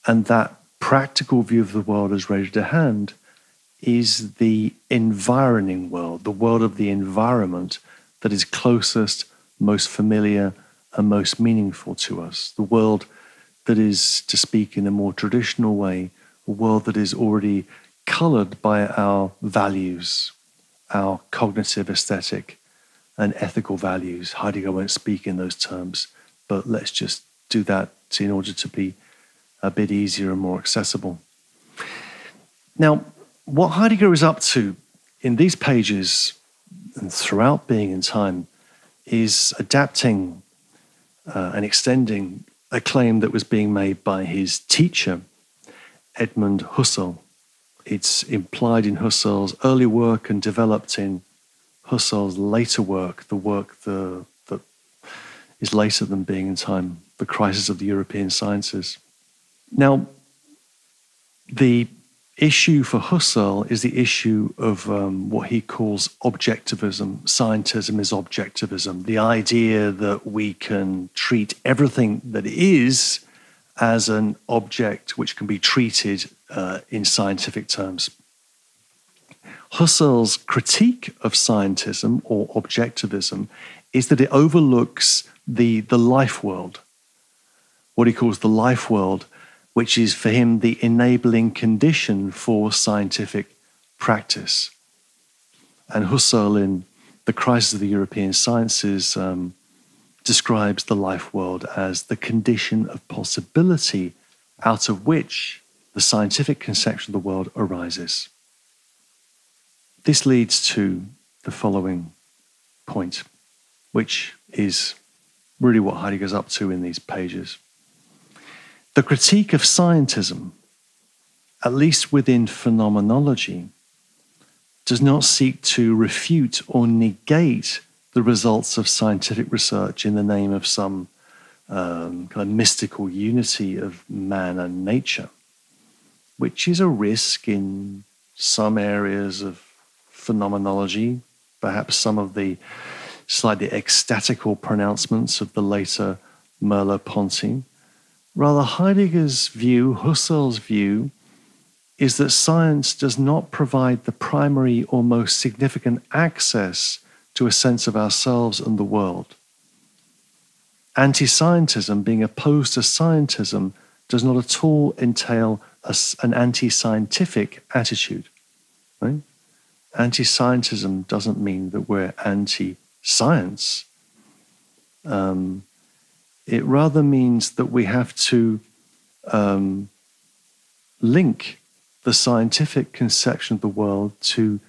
And that practical view of the world as ready to hand is the environing world, the world of the environment that is closest, most familiar, and most meaningful to us. The world that is, to speak in a more traditional way, a world that is already colored by our values, our cognitive, aesthetic, and ethical values. Heidegger won't speak in those terms, but let's just do that in order to be a bit easier and more accessible. Now, what Heidegger is up to in these pages and throughout Being in Time is adapting and extending a claim that was being made by his teacher, Edmund Husserl. It's implied in Husserl's early work and developed in Husserl's later work, the work that is later than Being in Time, The Crisis of the European Sciences. Now, the issue for Husserl is the issue of what he calls objectivism. Scientism is objectivism, the idea that we can treat everything that is as an object which can be treated in scientific terms. Husserl's critique of scientism or objectivism is that it overlooks the life world, what he calls the life world, which is for him the enabling condition for scientific practice. And Husserl, in The Crisis of the European Sciences, describes the life world as the condition of possibility out of which the scientific conception of the world arises. This leads to the following point, which is really what Heidegger's up to in these pages. The critique of scientism, at least within phenomenology, does not seek to refute or negate the results of scientific research in the name of some kind of mystical unity of man and nature, which is a risk in some areas of phenomenology, perhaps some of the slightly ecstatical pronouncements of the later Merleau-Ponty. Rather, Heidegger's view, Husserl's view, is that science does not provide the primary or most significant access to a sense of ourselves and the world. Anti-scientism, being opposed to scientism, does not at all entail an anti-scientific attitude. Right? Anti-scientism doesn't mean that we're anti-science. It rather means that we have to link the scientific conception of the world to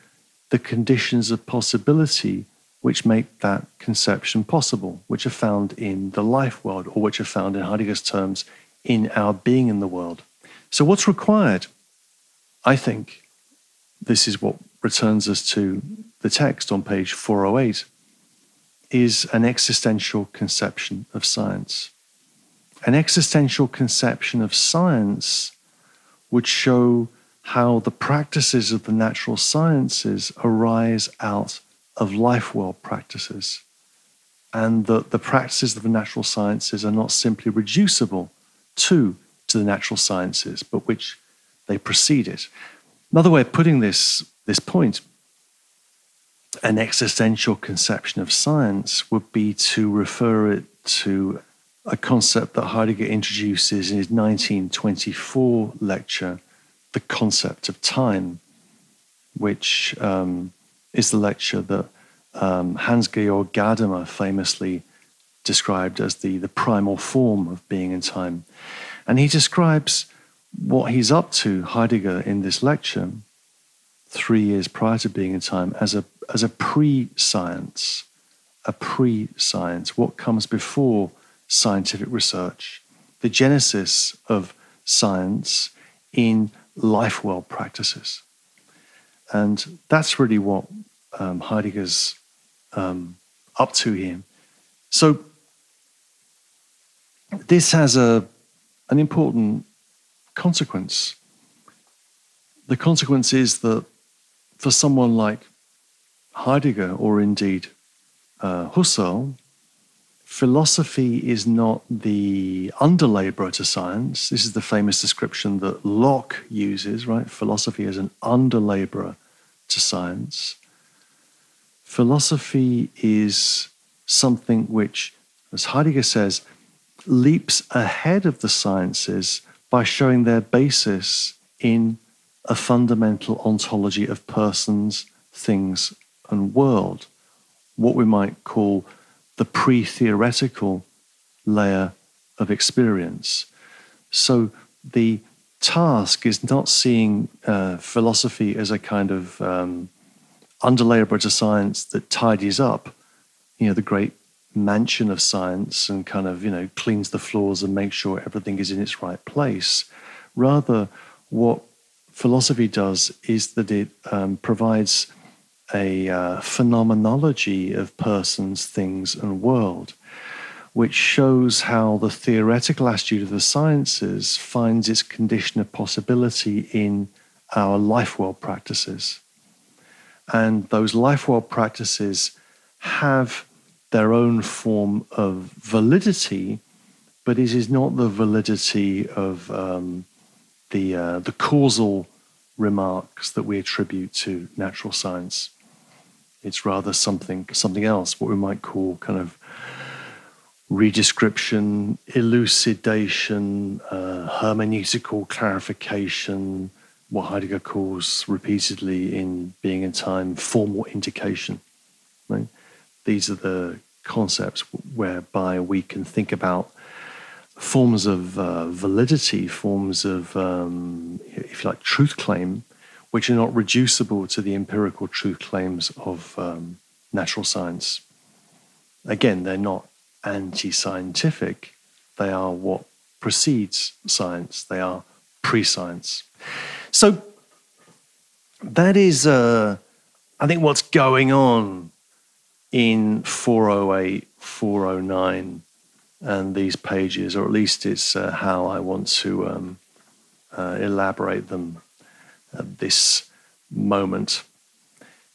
the conditions of possibility which make that conception possible, which are found in the life world, or which are found, in Heidegger's terms, in our being in the world. So what's required? I think this is what returns us to the text on page 408, is an existential conception of science. An existential conception of science would show how the practices of the natural sciences arise out of life world practices, and that the practices of the natural sciences are not simply reducible to the natural sciences, but which they precede it. Another way of putting this point, an existential conception of science, would be to refer it to a concept that Heidegger introduces in his 1924 lecture, The Concept of Time, which is the lecture that Hans-Georg Gadamer famously described as the primal form of being in time. And he describes what he's up to, Heidegger, in this lecture, 3 years prior to being in time, as a pre-science, what comes before scientific research, the genesis of science in life world practices. And that's really what Heidegger's up to here. So this has an important consequence. The consequence is that for someone like Heidegger, or indeed Husserl, philosophy is not the underlaborer to science. This is the famous description that Locke uses, right? Philosophy is an underlaborer to science. Philosophy is something which, as Heidegger says, leaps ahead of the sciences by showing their basis in a fundamental ontology of persons, things, and world, what we might call the pre-theoretical layer of experience. So the task is not seeing philosophy as a kind of underlayer to science that tidies up, the great mansion of science and kind of, cleans the floors and makes sure everything is in its right place. Rather, what philosophy does is that it provides a phenomenology of persons, things, and world, which shows how the theoretical attitude of the sciences finds its condition of possibility in our life world practices. And those life world practices have their own form of validity, but it is not the validity of the causal remarks that we attribute to natural science. It's rather something else, what we might call kind of redescription, elucidation, hermeneutical clarification, what Heidegger calls repeatedly in Being in Time, formal indication. Right? These are the concepts whereby we can think about forms of validity, forms of, if you like, truth claim, which are not reducible to the empirical truth claims of natural science. Again, they're not anti-scientific. They are what precedes science. They are pre-science. So that is, I think, what's going on in 408, 409, and these pages, or at least it's how I want to elaborate them at this moment.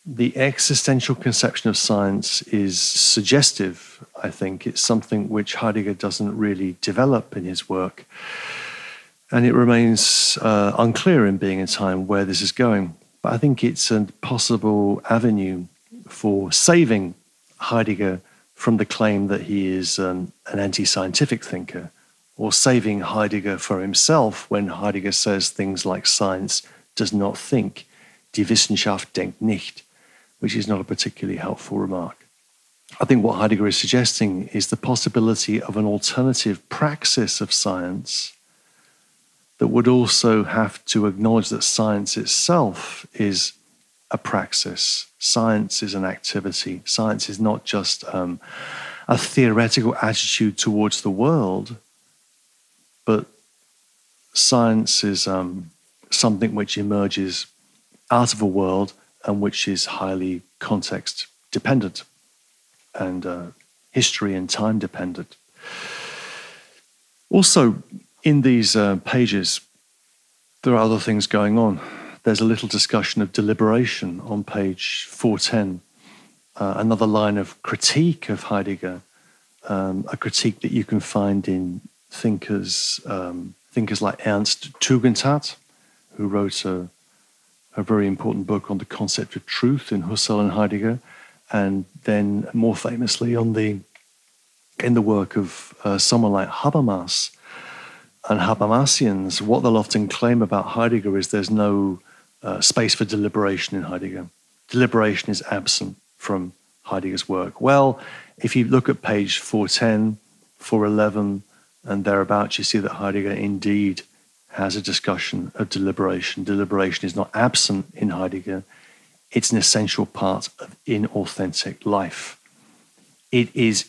The existential conception of science is suggestive, I think. It's something which Heidegger doesn't really develop in his work. And it remains unclear in Being in Time where this is going. But I think it's a possible avenue for saving Heidegger from the claim that he is an anti-scientific thinker, or saving Heidegger for himself when Heidegger says things like science does not think, die Wissenschaft denkt nicht, which is not a particularly helpful remark. I think what Heidegger is suggesting is the possibility of an alternative praxis of science that would also have to acknowledge that science itself is a praxis. Science is an activity. Science is not just a theoretical attitude towards the world, but science is something which emerges out of a world and which is highly context dependent and history and time dependent. Also, in these pages, there are other things going on. There's a little discussion of deliberation on page 410, another line of critique of Heidegger, a critique that you can find in thinkers like Ernst Tugendhat, who wrote a very important book on the concept of truth in Husserl and Heidegger, and then more famously in the work of someone like Habermas. And Habermasians, what they'll often claim about Heidegger is there's no space for deliberation in Heidegger. Deliberation is absent from Heidegger's work. Well, if you look at page 410, 411, and thereabouts, you see that Heidegger indeed has a discussion of deliberation. Deliberation is not absent in Heidegger. It's an essential part of inauthentic life. It is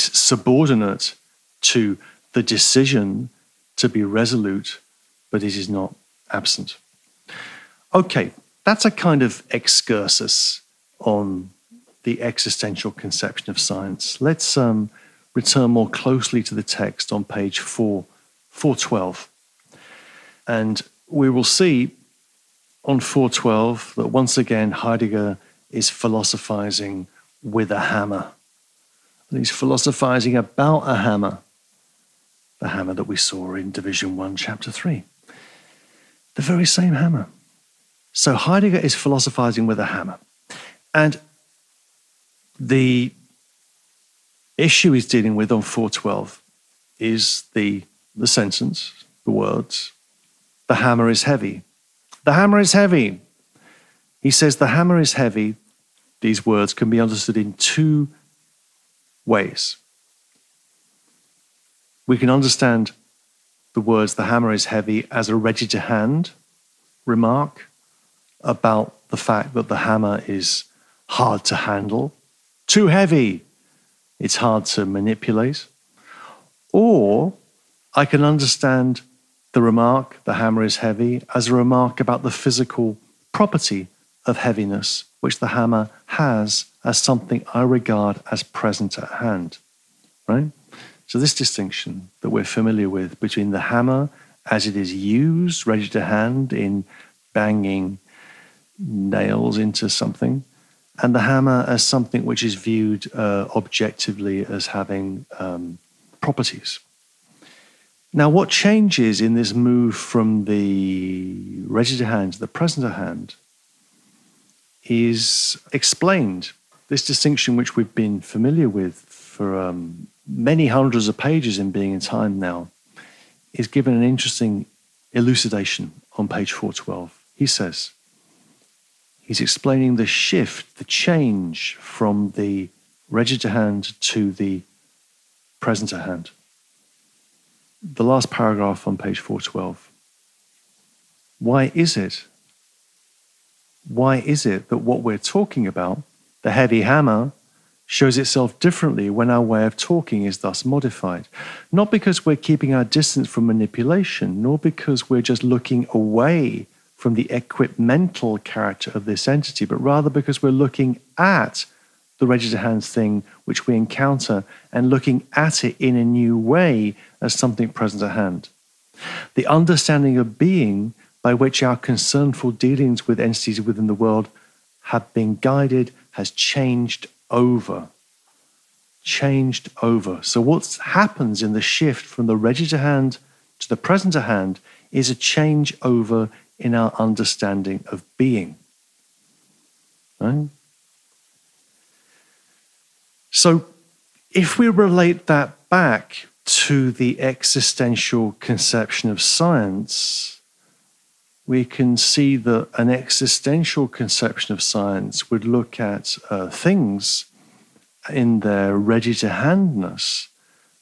subordinate to the decision to be resolute, but it is not absent. Okay, that's a kind of excursus on the existential conception of science. Let's return more closely to the text on page 412. And we will see on 412 that once again Heidegger is philosophizing with a hammer. And he's philosophizing about a hammer, the hammer that we saw in Division 1, Chapter 3. The very same hammer. So Heidegger is philosophizing with a hammer. And the issue he's dealing with on 412 is the sentence, the words, the hammer is heavy. The hammer is heavy. He says the hammer is heavy. These words can be understood in two ways. We can understand the words the hammer is heavy as a ready-to-hand remark about the fact that the hammer is hard to handle, too heavy, it's hard to manipulate. Or I can understand the remark, the hammer is heavy, as a remark about the physical property of heaviness, which the hammer has as something I regard as present at hand, right? So this distinction that we're familiar with between the hammer as it is used, ready to hand in banging nails into something, and the hammer as something which is viewed objectively as having properties. Now, what changes in this move from the ready to hand to the present at hand is explained. This distinction, which we've been familiar with for many hundreds of pages in Being in Time now, is given an interesting elucidation on page 412. He says, he's explaining the shift, the change from the ready to hand to the present at hand. The last paragraph on page 412. Why is it that what we're talking about, the heavy hammer, shows itself differently when our way of talking is thus modified? Not because we're keeping our distance from manipulation, nor because we're just looking away from the equipmental character of this entity, but rather because we're looking at the ready-to-hand thing which we encounter and looking at it in a new way as something present at hand. The understanding of being by which our concernful dealings with entities within the world have been guided has changed over. Changed over. So what happens in the shift from the ready-to-hand to the present at hand is a change over in our understanding of being. Right? So if we relate that back to the existential conception of science, we can see that an existential conception of science would look at things in their ready-to-handness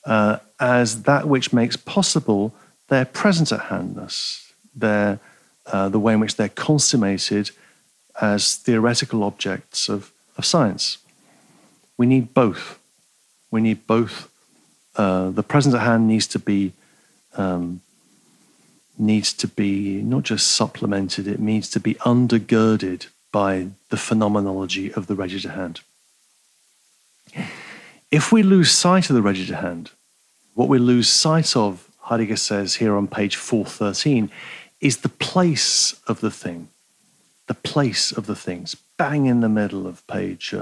as that which makes possible their present-at-handness, the way in which they're consummated as theoretical objects of science. We need both. We need both. The present at hand needs to be not just supplemented, it needs to be undergirded by the phenomenology of the ready to hand. If we lose sight of the ready to hand, what we lose sight of, Heidegger says here on page 413, is the place of the thing. The place of the things, bang in the middle of page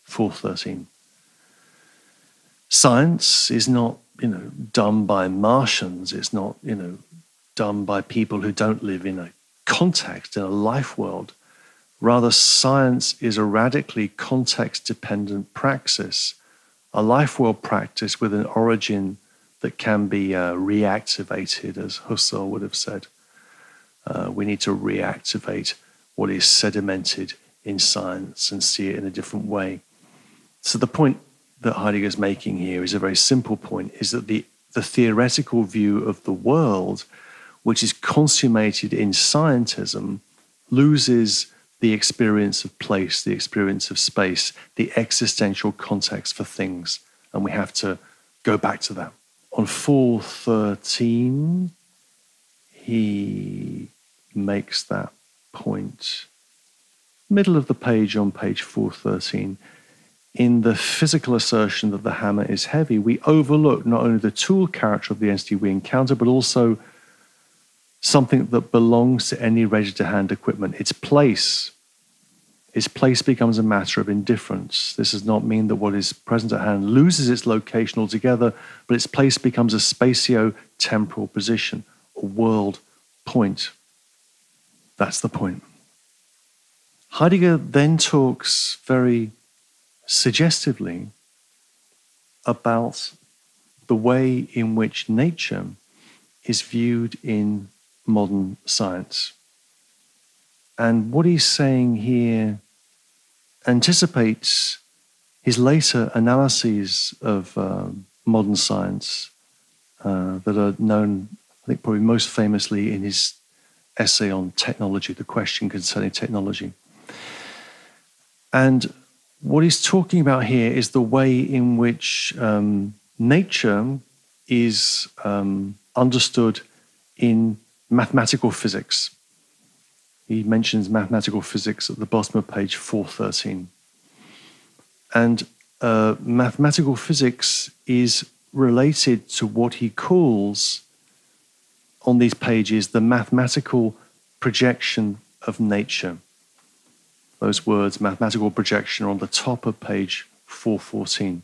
413. Science is not, done by Martians. It's not, done by people who don't live in a context, in a life world. Rather, science is a radically context-dependent praxis, a life world practice with an origin that can be reactivated, as Husserl would have said. We need to reactivate what is sedimented in science and see it in a different way. So the point that Heidegger is making here is a very simple point, is that the theoretical view of the world, which is consummated in scientism, loses the experience of place, the experience of space, the existential context for things. And we have to go back to that. On 413, he makes that point. Middle of the page on page 413. In the physical assertion that the hammer is heavy, we overlook not only the tool character of the entity we encounter, but also something that belongs to any ready-to-hand equipment, its place. Its place becomes a matter of indifference. This does not mean that what is present at hand loses its location altogether, but its place becomes a spatio-temporal position, a world point. That's the point. Heidegger then talks very suggestively about the way in which nature is viewed in modern science. And what he's saying here anticipates his later analyses of modern science that are known, I think, probably most famously in his essay on technology, the question concerning technology. And what he's talking about here is the way in which nature is understood in mathematical physics. He mentions mathematical physics at the bottom of page 413. And mathematical physics is related to what he calls, on these pages, the mathematical projection of nature. Those words, mathematical projection, are on the top of page 414.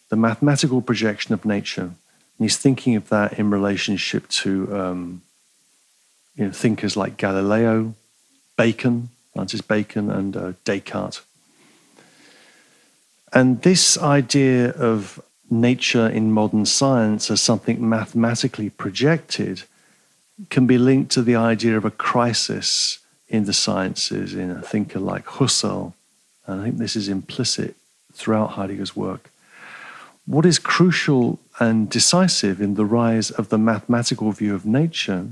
The mathematical projection of nature. And he's thinking of that in relationship to thinkers like Galileo, Bacon, Francis Bacon, and Descartes. And this idea of nature in modern science as something mathematically projected can be linked to the idea of a crisis in the sciences in a thinker like Husserl. And I think this is implicit throughout Heidegger's work. What is crucial and decisive in the rise of the mathematical view of nature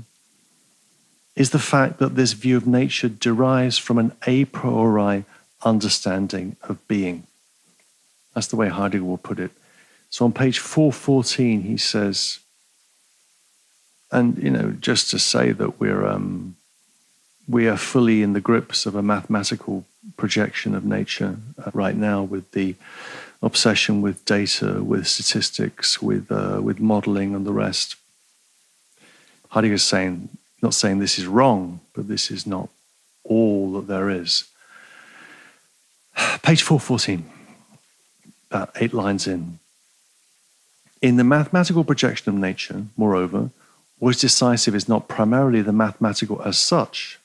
is the fact that this view of nature derives from an a priori understanding of being. That's the way Heidegger will put it. So on page 414, he says, and just to say that we are fully in the grips of a mathematical projection of nature right now, with the obsession with data, with statistics, with modeling and the rest. Heidegger's saying, not saying this is wrong, but this is not all that there is. Page 414, about 8 lines in. In the mathematical projection of nature, moreover, what is decisive is not primarily the mathematical as such.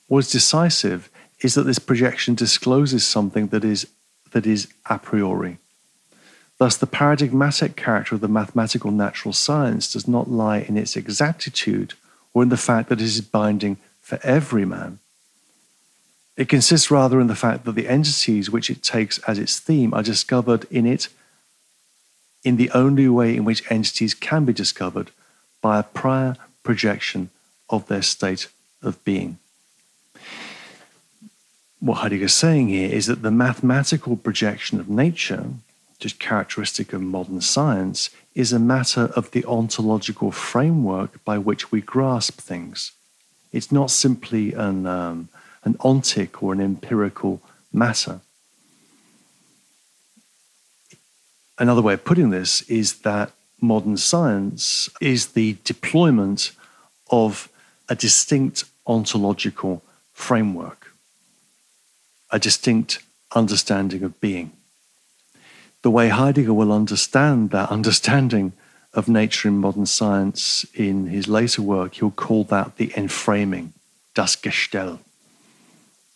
What is decisive is that this projection discloses something that is a priori. Thus, the paradigmatic character of the mathematical natural science does not lie in its exactitude or in the fact that it is binding for every man. It consists rather in the fact that the entities which it takes as its theme are discovered in it in the only way in which entities can be discovered, by a prior projection of their state of being. What Heidegger is saying here is that the mathematical projection of nature, which is characteristic of modern science, is a matter of the ontological framework by which we grasp things. It's not simply an ontic or an empirical matter. Another way of putting this is that modern science is the deployment of a distinct ontological framework, a distinct understanding of being. The way Heidegger will understand that understanding of nature in modern science in his later work, he'll call that the enframing, das Gestell,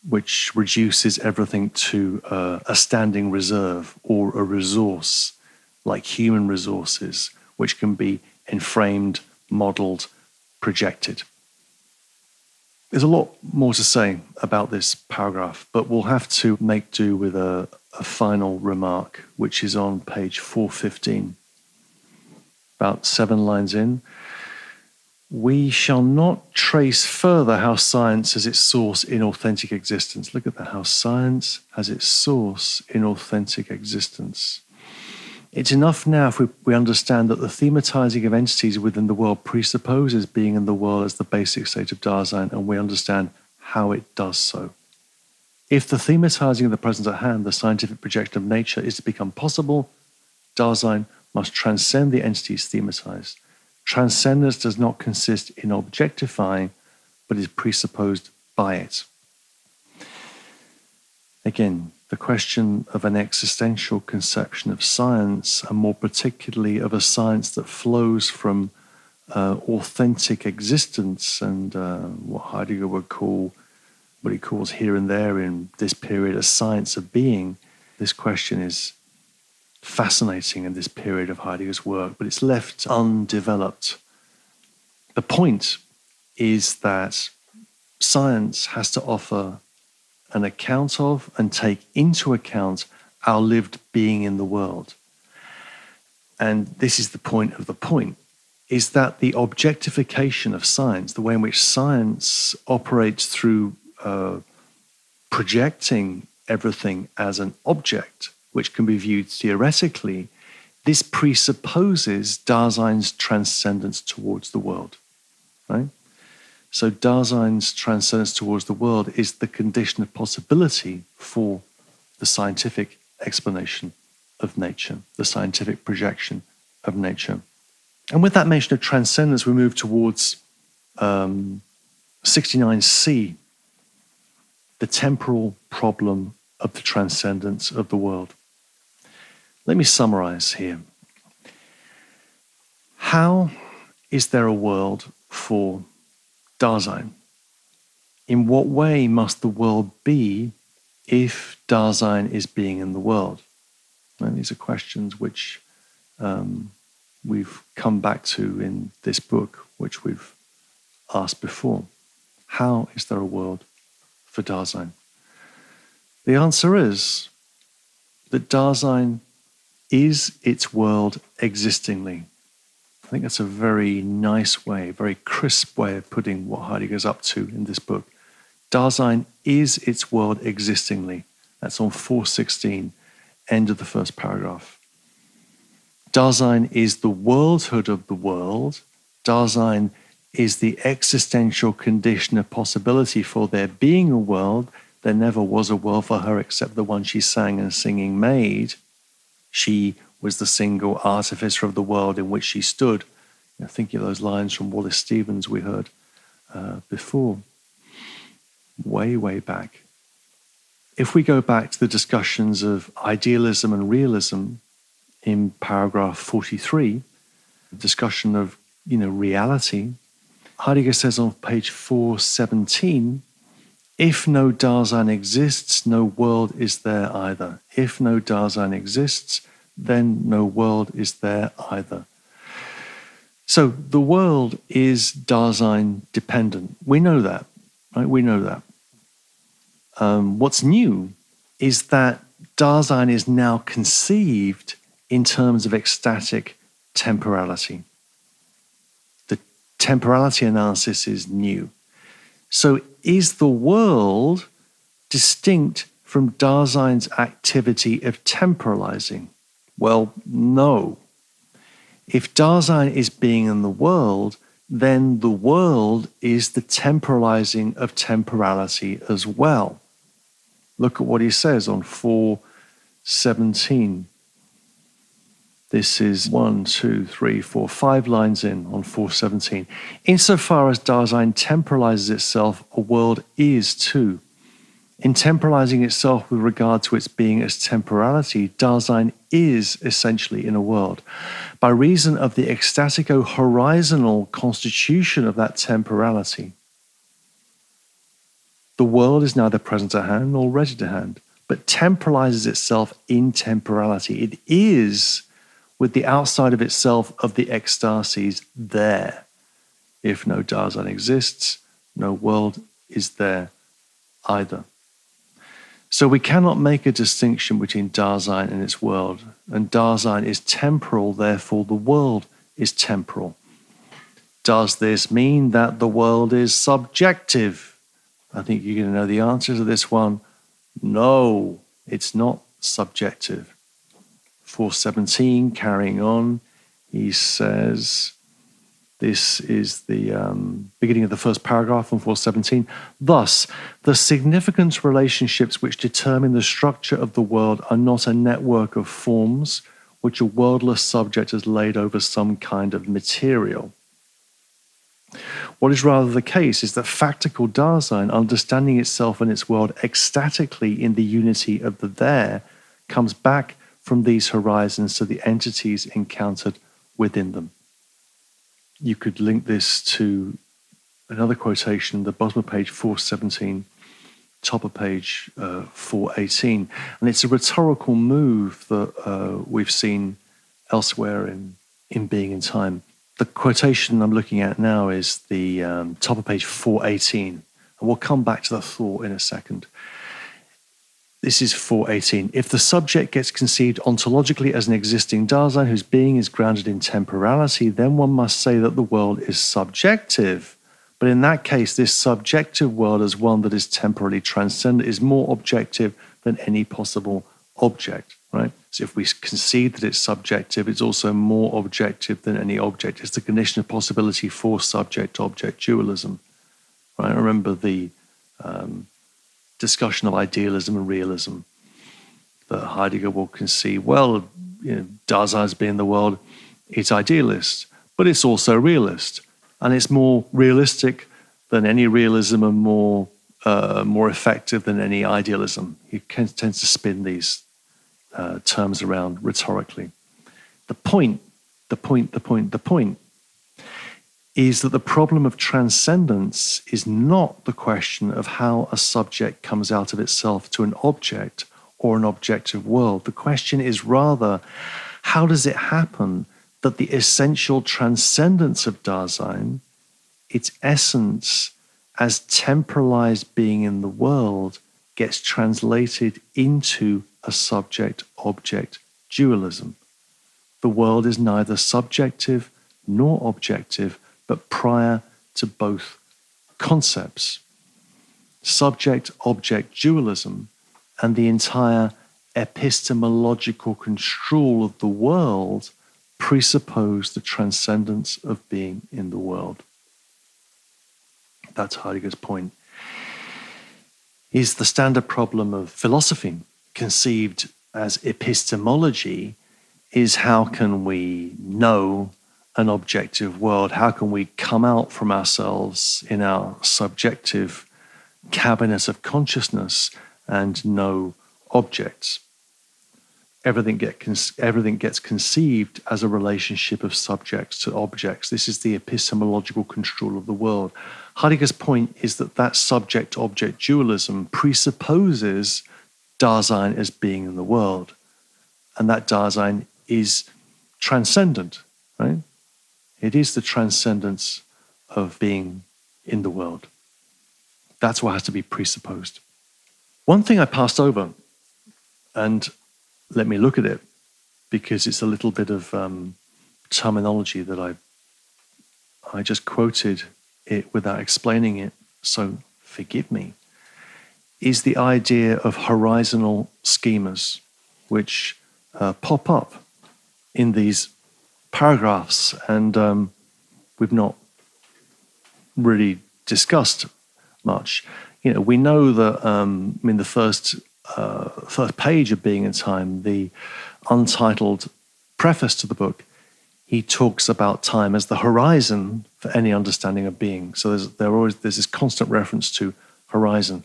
which reduces everything to a standing reserve or a resource, like human resources, which can be enframed, modeled, projected. There's a lot more to say about this paragraph, but we'll have to make do with a final remark, which is on page 415. About 7 lines in. We shall not trace further how science has its source in authentic existence. Look at that, how science has its source in authentic existence. It's enough now if we understand that the thematizing of entities within the world presupposes being in the world as the basic state of Dasein, and we understand how it does so. If the thematizing of the present at hand, the scientific projection of nature, is to become possible, Dasein must transcend the entities thematized. Transcendence does not consist in objectifying, but is presupposed by it. Again, the question of an existential conception of science, and more particularly of a science that flows from authentic existence and what Heidegger would call, what he calls here and there in this period, a science of being. This question is fascinating in this period of Heidegger's work, but it's left undeveloped. The point is that science has to offer an account of and take into account our lived being in the world. And this is the point of the point, is that the objectification of science, the way in which science operates through projecting everything as an object, which can be viewed theoretically, this presupposes Dasein's transcendence towards the world, right? So Dasein's transcendence towards the world is the condition of possibility for the scientific explanation of nature, the scientific projection of nature. And with that mention of transcendence, we move towards 69C, the temporal problem of the transcendence of the world. Let me summarize here. How is there a world for Dasein? In what way must the world be if Dasein is being in the world? And these are questions which we've come back to in this book, which we've asked before. How is there a world for Dasein? The answer is that Dasein is its world existingly. I think that's a very nice way, very crisp way of putting what Heidegger's up to in this book. Dasein is its world existingly. That's on 416, end of the first paragraph. Dasein is the worldhood of the world. Dasein is the existential condition of possibility for there being a world. There never was a world for her except the one she sang and singing made. She was the single artificer of the world in which she stood. Thinking of those lines from Wallace Stevens we heard before, way, way back. If we go back to the discussions of idealism and realism in paragraph 43, the discussion of reality, Heidegger says on page 417, if no Dasein exists, no world is there either. If no Dasein exists, then no world is there either. So the world is Dasein dependent. We know that, right? We know that. What's new is that Dasein is now conceived in terms of ecstatic temporality. The temporality analysis is new. So is the world distinct from Dasein's activity of temporalizing? Well, no. If Dasein is being in the world, then the world is the temporalizing of temporality as well. Look at what he says on 417. This is 1, 2, 3, 4, 5 lines in on 417. Insofar as Dasein temporalizes itself, a world is too. In temporalizing itself with regard to its being as temporality, Dasein is essentially in a world. By reason of the ecstatico-horizontal constitution of that temporality, the world is neither present at hand nor ready to hand, but temporalizes itself in temporality. It is with the outside of itself of the ecstasies there. If no Dasein exists, no world is there either. So we cannot make a distinction between Dasein and its world. And Dasein is temporal, therefore the world is temporal. Does this mean that the world is subjective? I think you're going to know the answer to this one. No, it's not subjective. 417, carrying on, he says, this is the beginning of the first paragraph on 417. Thus, the significant relationships which determine the structure of the world are not a network of forms which a worldless subject has laid over some kind of material. What is rather the case is that factical Dasein, understanding itself and its world ecstatically in the unity of the there, comes back from these horizons to the entities encountered within them. You could link this to another quotation, the bottom of page 417, top of page 418. And it's a rhetorical move that we've seen elsewhere in Being in Time. The quotation I'm looking at now is the top of page 418. And we'll come back to the thought in a second. This is 418. If the subject gets conceived ontologically as an existing Dasein whose being is grounded in temporality, then one must say that the world is subjective. But in that case, this subjective world as one that is temporally transcendent is more objective than any possible object, right? So if we concede that it's subjective, it's also more objective than any object. It's the condition of possibility for subject-object dualism, right? Remember the discussion of idealism and realism that Heidegger will concede, well, Dasein's being the world, it's idealist, but it's also realist. And it's more realistic than any realism and more effective than any idealism. He tends to spin these terms around rhetorically. The point is that the problem of transcendence is not the question of how a subject comes out of itself to an object or an objective world. The question is rather, how does it happen that the essential transcendence of Dasein, its essence as temporalized being in the world, gets translated into a subject-object dualism? The world is neither subjective nor objective, but prior to both concepts. Subject-object dualism and the entire epistemological construal of the world presuppose the transcendence of being in the world. That's Heidegger's point. Is the standard problem of philosophy conceived as epistemology is how can we know an objective world? How can we come out from ourselves in our subjective cabinet of consciousness and know objects? Everything gets conceived as a relationship of subjects to objects. This is the epistemological construal of the world. Heidegger's point is that that subject-object dualism presupposes Dasein as being in the world, and that Dasein is transcendent, right? It is the transcendence of being in the world. That's what has to be presupposed. One thing I passed over, and let me look at it, because it's a little bit of terminology that I just quoted it without explaining it, so forgive me, is the idea of horizontal schemas, which pop up in these paragraphs, and we've not really discussed much. We know that in the first page of Being in Time, the untitled preface to the book, he talks about time as the horizon for any understanding of being. So there's this constant reference to horizon.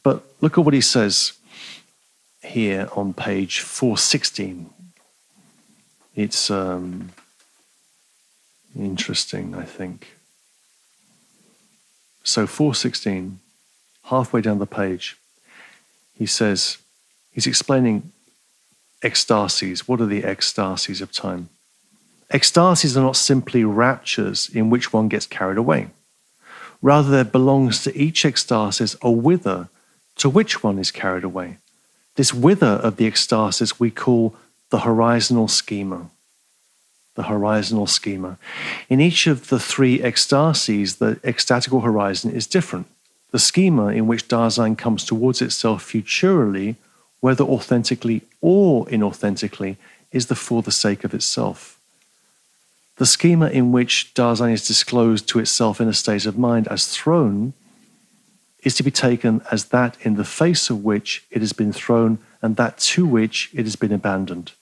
But look at what he says here on page 416. It's interesting, I think. So 416, halfway down the page, he says, he's explaining ecstasies. What are the ecstasies of time? Ecstasies are not simply raptures in which one gets carried away. Rather, there belongs to each ecstasis a whither to which one is carried away. This whither of the ecstasis we call the horizontal schema. The horizontal schema. In each of the three ecstasies, the ecstatical horizon is different. The schema in which Dasein comes towards itself futurally, whether authentically or inauthentically, is for the sake of itself. The schema in which Dasein is disclosed to itself in a state of mind as thrown is to be taken as that in the face of which it has been thrown and that to which it has been abandoned.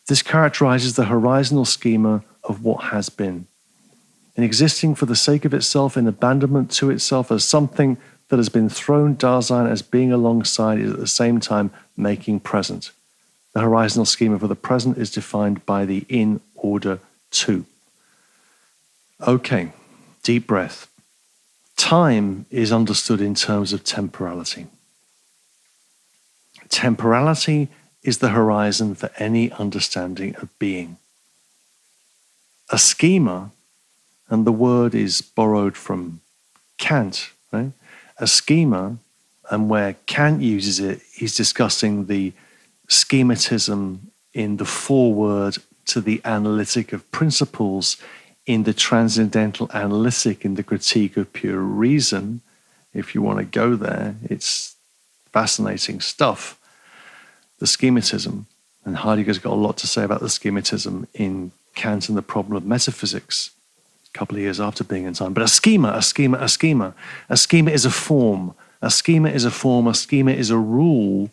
This characterizes the horizontal schema of what has been. In existing for the sake of itself in abandonment to itself as something that has been thrown, Dasein as being alongside is at the same time making present. The horizontal schema for the present is defined by the in order to. Okay, deep breath. Time is understood in terms of temporality. Temporality is the horizon for any understanding of being. A schema, and the word is borrowed from Kant, right? A schema, and where Kant uses it, he's discussing the schematism in the foreword to the analytic of principles in the transcendental analytic in the Critique of Pure Reason. If you want to go there, it's fascinating stuff. The schematism, and Heidegger's got a lot to say about the schematism in Kant and the Problem of Metaphysics, a couple of years after being in time. But a schema is a form. A schema is a form. A schema is a rule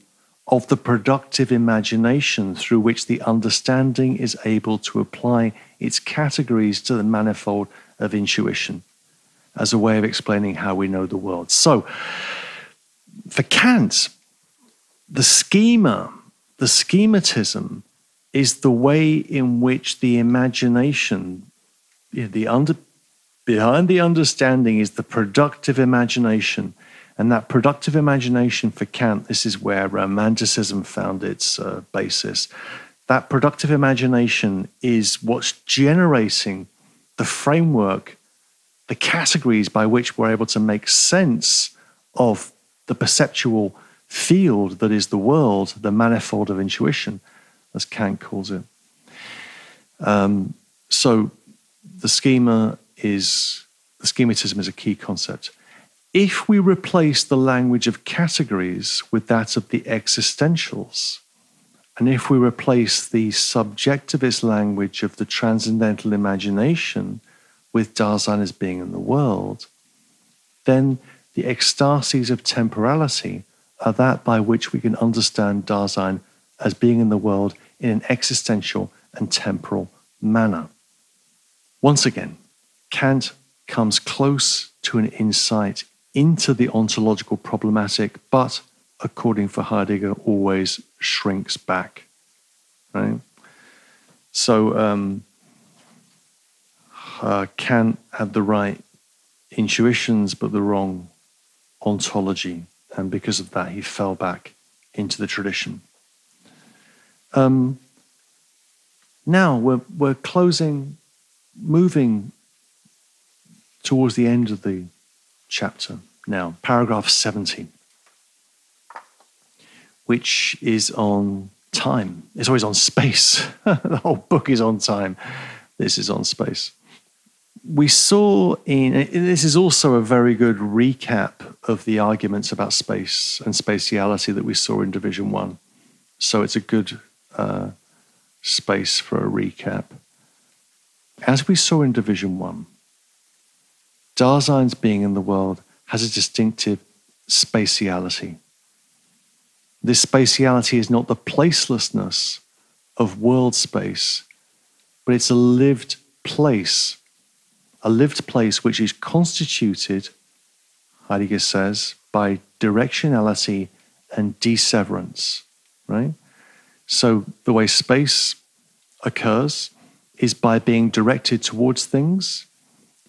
of the productive imagination through which the understanding is able to apply its categories to the manifold of intuition as a way of explaining how we know the world. So, for Kant, the schema, the schematism, is the way in which the imagination, behind the understanding is the productive imagination. And that productive imagination for Kant, this is where Romanticism found its basis. That productive imagination is what's generating the framework, the categories by which we're able to make sense of the perceptual field that is the world, the manifold of intuition, as Kant calls it. So the schematism is a key concept. If we replace the language of categories with that of the existentials, and if we replace the subjectivist language of the transcendental imagination with Dasein as being in the world, then the ecstasies of temporality are that by which we can understand Dasein as being in the world in an existential and temporal manner. Once again, Kant comes close to an insight into the ontological problematic, but, according for Heidegger, always shrinks back. Right? So Kant had the right intuitions, but the wrong ontology, and because of that, he fell back into the tradition. Now we're closing, moving towards the end of the chapter now, paragraph 70, which is on time. It's always on space. The whole book is on time. This is on space. We saw this is also a very good recap of the arguments about space and spatiality that we saw in Division 1. So it's a good space for a recap. As we saw in Division 1, Dasein's being in the world has a distinctive spatiality. This spatiality is not the placelessness of world space, but it's a lived place which is constituted, Heidegger says, by directionality and deseverance, right? So the way space occurs is by being directed towards things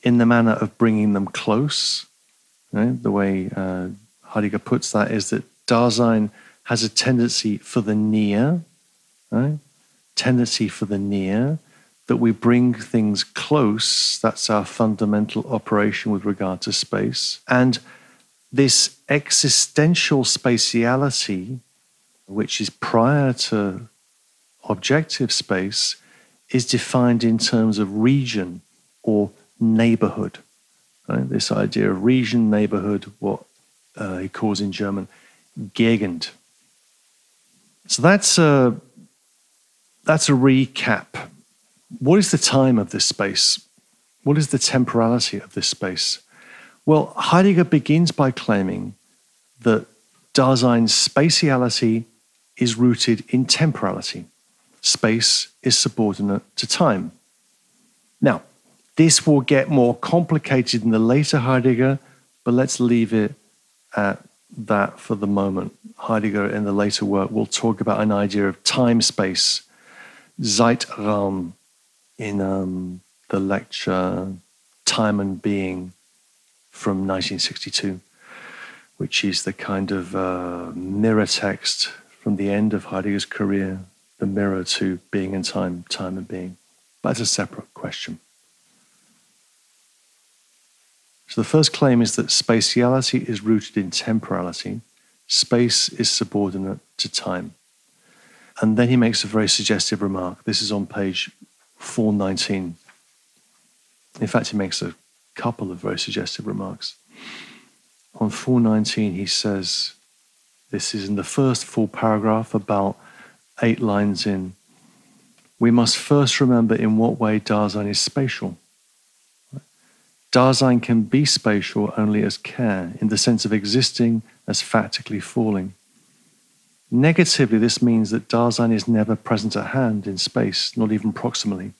in the manner of bringing them close. Right? The way Heidegger puts that is that Dasein has a tendency for the near, right? Tendency for the near, that we bring things close. That's our fundamental operation with regard to space. And this existential spatiality, which is prior to objective space, is defined in terms of region or neighborhood. Right? This idea of region, neighborhood, what he calls in German Gegend. So that's a recap. What is the time of this space? What is the temporality of this space? Well, Heidegger begins by claiming that Dasein's spatiality is rooted in temporality. Space is subordinate to time. Now, this will get more complicated in the later Heidegger, but let's leave it at that for the moment. Heidegger in the later work will talk about an idea of time-space, Zeitraum, in the lecture Time and Being from 1962, which is the kind of mirror text from the end of Heidegger's career, the mirror to being and time, time and being. That's a separate question. So the first claim is that spatiality is rooted in temporality. Space is subordinate to time. And then he makes a very suggestive remark. This is on page 419. In fact, he makes a couple of very suggestive remarks. On 419, he says, this is in the first full paragraph, about 8 lines in, we must first remember in what way Dasein is spatial. Dasein can be spatial only as care, in the sense of existing as factically falling. Negatively, this means that Dasein is never present at hand in space, not even proximally.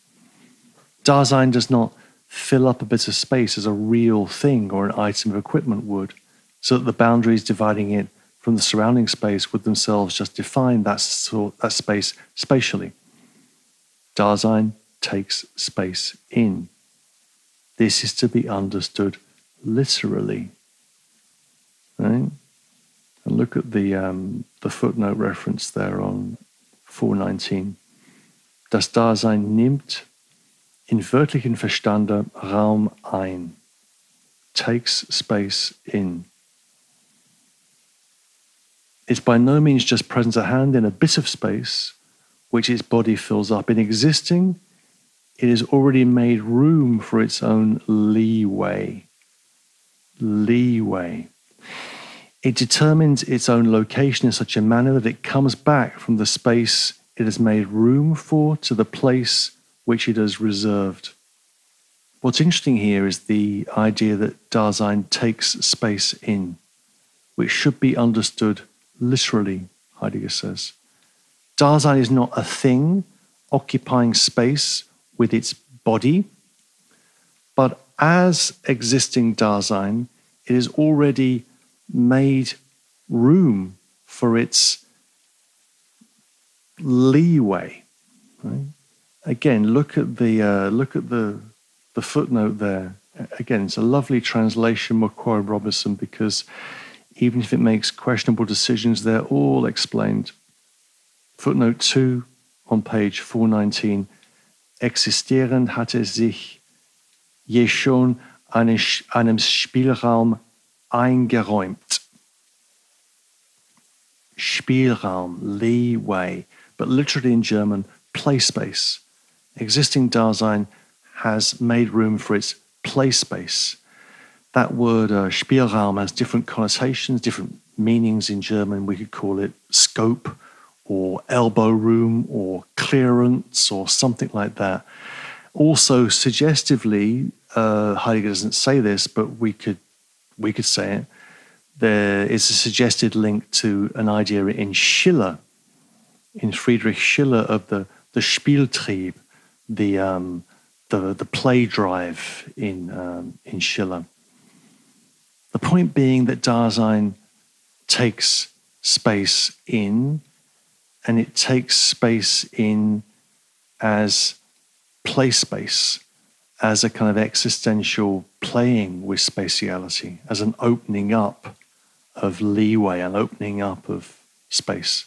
Dasein does not fill up a bit of space as a real thing or an item of equipment would, so that the boundaries dividing it from the surrounding space would themselves just define that space spatially. Dasein takes space in. This is to be understood literally. Right? And look at the footnote reference there on 419. Das Dasein nimmt in wörtlichen Verstande Raum ein, takes space in. It's by no means just present at hand in a bit of space, which its body fills up. In existing, it has already made room for its own leeway. Leeway. It determines its own location in such a manner that it comes back from the space it has made room for to the place which it has reserved. What's interesting here is the idea that Dasein takes space in, which should be understood literally, Heidegger says. Dasein is not a thing occupying space with its body, but as existing Dasein, it has already made room for its leeway. Right? Again, look at the footnote there. Again, it's a lovely translation, Macquarie Robertson, because even if it makes questionable decisions, they're all explained. Footnote 2 on page 419. Existieren hatte sich je schon einem Spielraum eingeräumt. Spielraum, leeway, but literally in German, play space. Existing Dasein has made room for its play space. That word Spielraum has different connotations, different meanings in German. We could call it scope or elbow room or clearance or something like that. Also, suggestively, Heidegger doesn't say this, but we could say it. There is a suggested link to an idea in Schiller, in Friedrich Schiller, of the Spieltrieb, the play drive in Schiller. The point being that Dasein takes space in, and it takes space in as play space, as a kind of existential playing with spatiality, as an opening up of leeway, an opening up of space.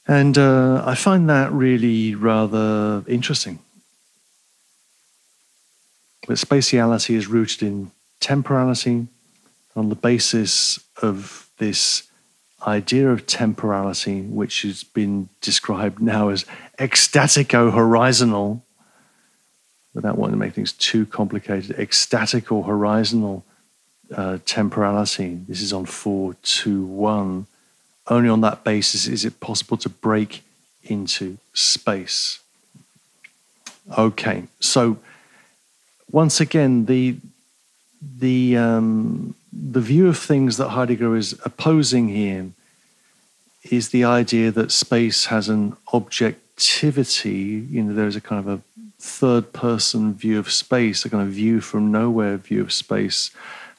And I find that really rather interesting. But spatiality is rooted in temporality. On the basis of this idea of temporality, which has been described now as ecstatico-horizontal, without wanting to make things too complicated, ecstatic or horizontal temporality. This is on 421. Only on that basis is it possible to break into space. Okay, so once again, the view of things that Heidegger is opposing here is the idea that space has an objectivity. There's a kind of a third-person view of space, a kind of view from nowhere view of space,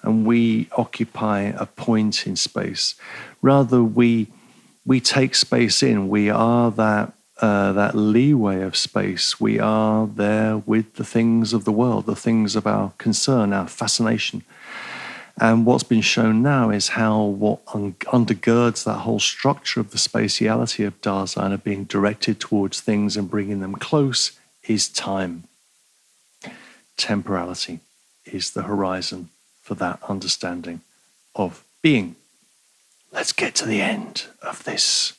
and we occupy a point in space. Rather, we take space in. We are that leeway of space. We are there with the things of the world, the things of our concern, our fascination. And what's been shown now is how what undergirds that whole structure of the spatiality of Dasein, of being directed towards things and bringing them close, is time. Temporality is the horizon for that understanding of being. Let's get to the end of this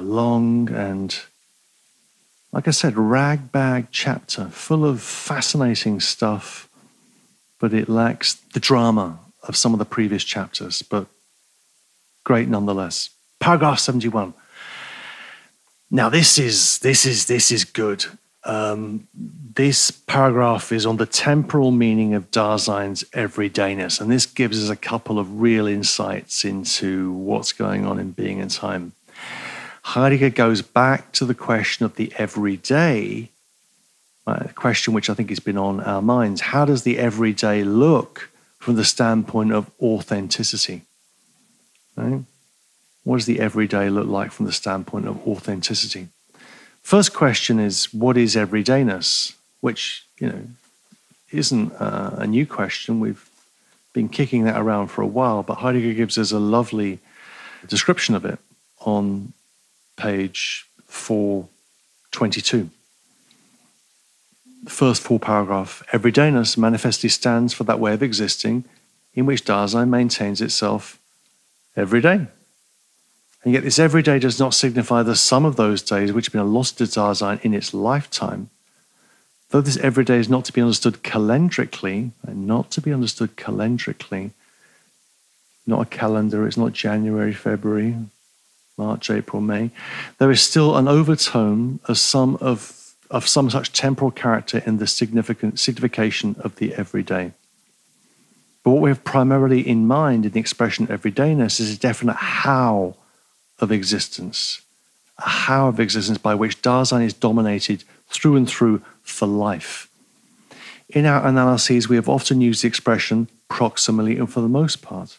long and, like I said, ragbag chapter, full of fascinating stuff, but it lacks the drama of some of the previous chapters, but great nonetheless. Paragraph 71. Now this is good. This paragraph is on the temporal meaning of Dasein's everydayness, and this gives us a couple of real insights into what's going on in being and time. Heidegger goes back to the question of the everyday, a question which I think has been on our minds. How does the everyday look from the standpoint of authenticity? Right? What does the everyday look like from the standpoint of authenticity? First question is, what is everydayness? Which, isn't a new question. We've been kicking that around for a while, but Heidegger gives us a lovely description of it on page 422. The first full paragraph, everydayness manifestly stands for that way of existing in which Dasein maintains itself every day. And yet this everyday does not signify the sum of those days which have been allotted to Dasein in its lifetime. Though this everyday is not to be understood calendrically, not a calendar, it's not January, February, March, April, May, there is still an overtone of some such temporal character in the signification of the everyday. But what we have primarily in mind in the expression everydayness is a definite how of existence, a how of existence by which Dasein is dominated through and through for life. In our analyses, we have often used the expression proximally and for the most part.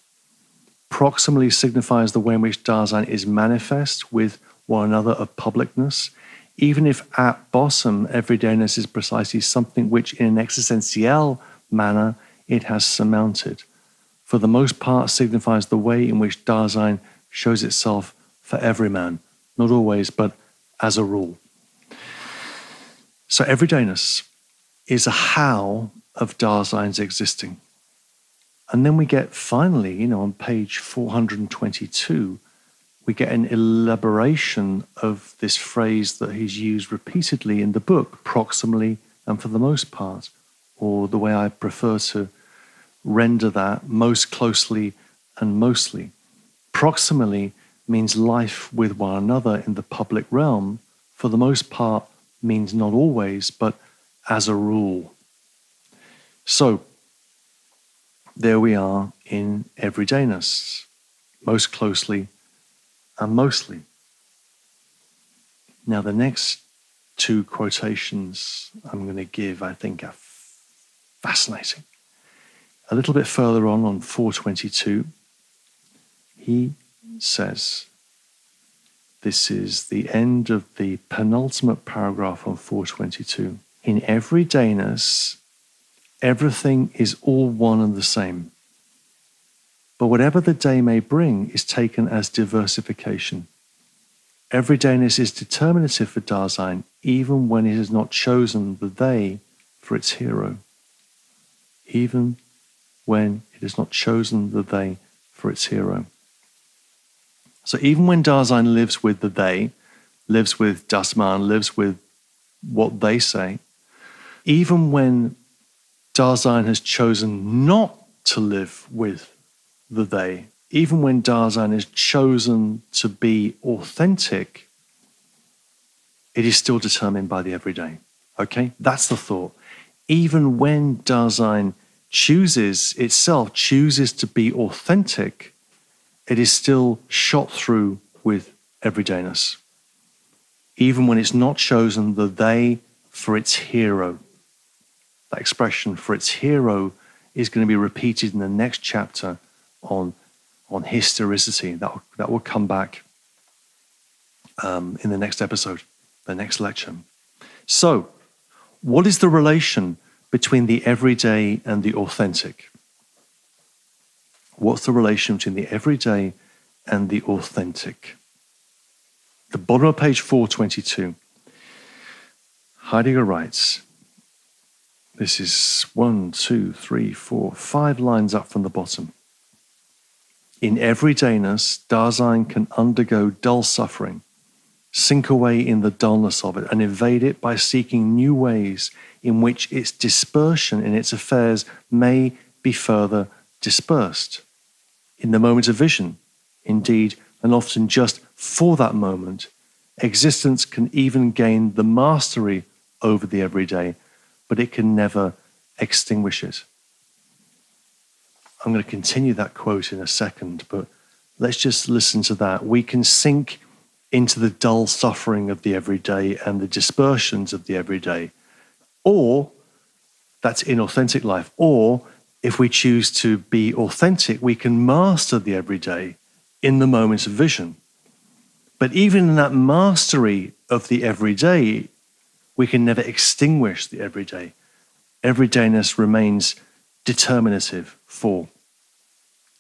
Proximally signifies the way in which Dasein is manifest with one another of publicness, even if at bottom everydayness is precisely something which in an existential manner it has surmounted. For the most part signifies the way in which Dasein shows itself for every man, not always, but as a rule. So everydayness is a how of Dasein's existing. And then we get finally, on page 422, we get an elaboration of this phrase that he's used repeatedly in the book, proximally and for the most part, or the way I prefer to render that, most closely and mostly. Proximally means life with one another in the public realm. For the most part means not always, but as a rule. So, there we are in everydayness, most closely and mostly. Now, the next two quotations I'm going to give, I think, are fascinating. A little bit further on 422, he says, this is the end of the penultimate paragraph on 422. In everydayness, everything is all one and the same. But whatever the day may bring is taken as diversification. Everydayness is determinative for Dasein, even when it has not chosen the they for its hero. Even when it has not chosen the they for its hero. So even when Dasein lives with the they, lives with das Man, lives with what they say, even when Dasein has chosen not to live with the they, even when Dasein has chosen to be authentic, it is still determined by the everyday. Okay? That's the thought. Even when Dasein chooses to be authentic, it is still shot through with everydayness. Even when it's not chosen the they for its hero. That expression for its hero is going to be repeated in the next chapter on historicity. That will come back in the next episode, the next lecture. So, what is the relation between the everyday and the authentic? What's the relation between the everyday and the authentic? The bottom of page 422, Heidegger writes, this is 5 lines up from the bottom. In everydayness, Dasein can undergo dull suffering, sink away in the dullness of it, and evade it by seeking new ways in which its dispersion in its affairs may be further dispersed. In the moment of vision, indeed, and often just for that moment, existence can even gain the mastery over the everyday, but it can never extinguish it. I'm going to continue that quote in a second, but let's just listen to that. We can sink into the dull suffering of the everyday and the dispersions of the everyday, or that's inauthentic life, or if we choose to be authentic, we can master the everyday in the moments of vision. But even in that mastery of the everyday, we can never extinguish the everyday. Everydayness remains determinative for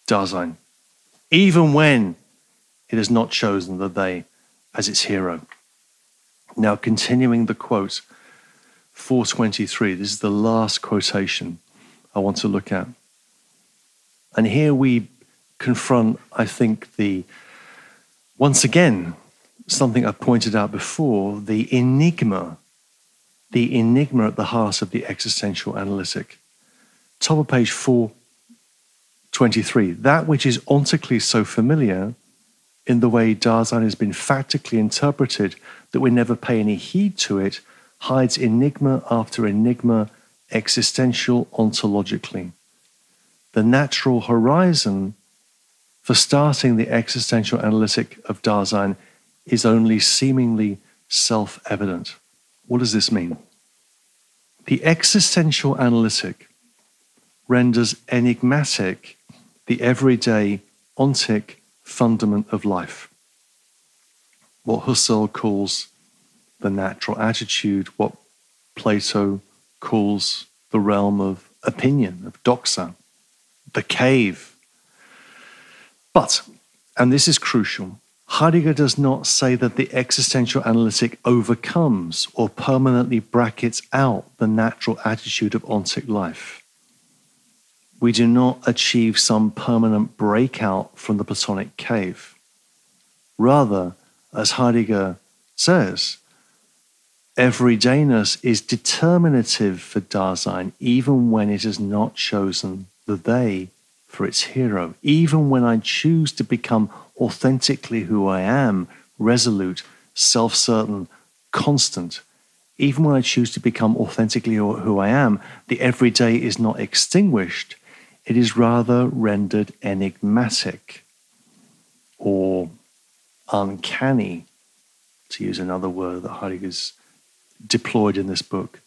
Dasein, even when it has not chosen the they as its hero. Now, continuing the quote, 423, this is the last quotation I want to look at. And here we confront, I think, once again, something I pointed out before, the enigma at the heart of the existential analytic. Top of page 423, that which is ontically so familiar in the way Dasein has been factically interpreted that we never pay any heed to it, hides enigma after enigma existential ontologically. The natural horizon for starting the existential analytic of Dasein is only seemingly self-evident. What does this mean? The existential analytic renders enigmatic the everyday ontic fundament of life. What Husserl calls the natural attitude, what Plato calls the realm of opinion, of doxa, the cave. But, and this is crucial, Heidegger does not say that the existential analytic overcomes or permanently brackets out the natural attitude of ontic life. We do not achieve some permanent breakout from the Platonic cave. Rather, as Heidegger says, everydayness is determinative for Dasein even when it has not chosen the they for its hero. Even when I choose to become authentically who I am, resolute, self-certain, constant, even when I choose to become authentically who I am, the everyday is not extinguished. It is rather rendered enigmatic or uncanny, to use another word that Heidegger's deployed in this book.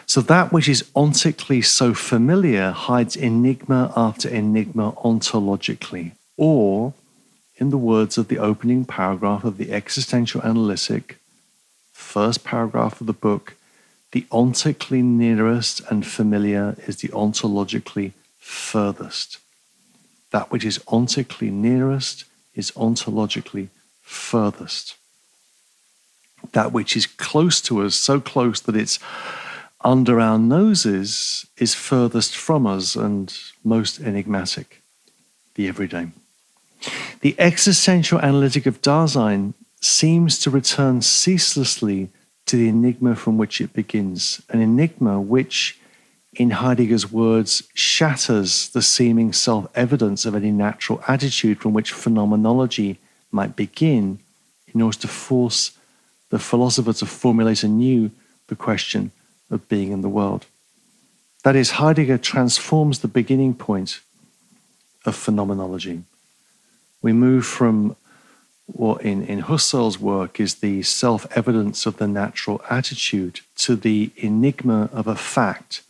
So that which is ontically so familiar hides enigma after enigma ontologically, or, in the words of the opening paragraph of the Existential Analytic, first paragraph of the book, the ontically nearest and familiar is the ontologically furthest. That which is ontically nearest is ontologically furthest. that which is close to us, so close that it's under our noses, is furthest from us and most enigmatic, the everyday. The existential analytic of Dasein seems to return ceaselessly to the enigma from which it begins, an enigma which, in Heidegger's words, shatters the seeming self-evidence of any natural attitude from which phenomenology might begin, in order to force the philosopher to formulate anew the question of being in the world. That is, Heidegger transforms the beginning point of phenomenology. We move from what in Husserl's work is the self-evidence of the natural attitude to the enigma of a fact,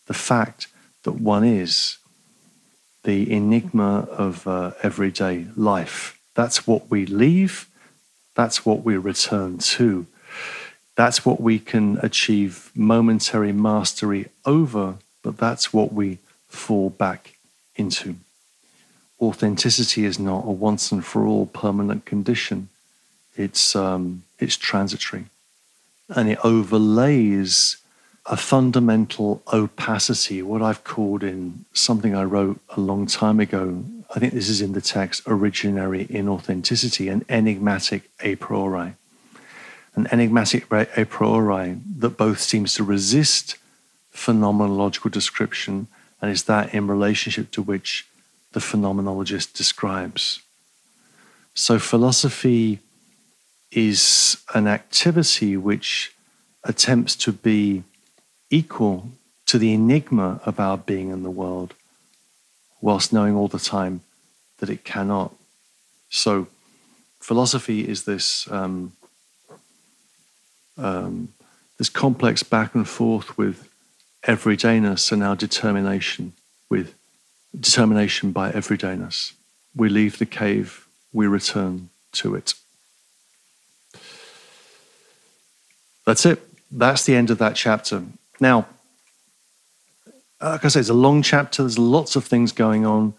the fact that one is, the enigma of everyday life. That's what we leave, that's what we return to. That's what we can achieve momentary mastery over, but that's what we fall back into. Authenticity is not a once and for all permanent condition. It's transitory. And it overlays a fundamental opacity, what I've called in something I wrote a long time ago, I think this is in the text, originary inauthenticity, an enigmatic a priori. An enigmatic a priori that both seems to resist phenomenological description and is that in relationship to which the phenomenologist describes. So philosophy is an activity which attempts to be equal to the enigma of our being in the world, whilst knowing all the time that it cannot. So philosophy is this this complex back and forth with everydayness and our determination with determination by everydayness. We leave the cave, we return to it. That's it. That's the end of that chapter. Now, like I say, it's a long chapter. There's lots of things going on.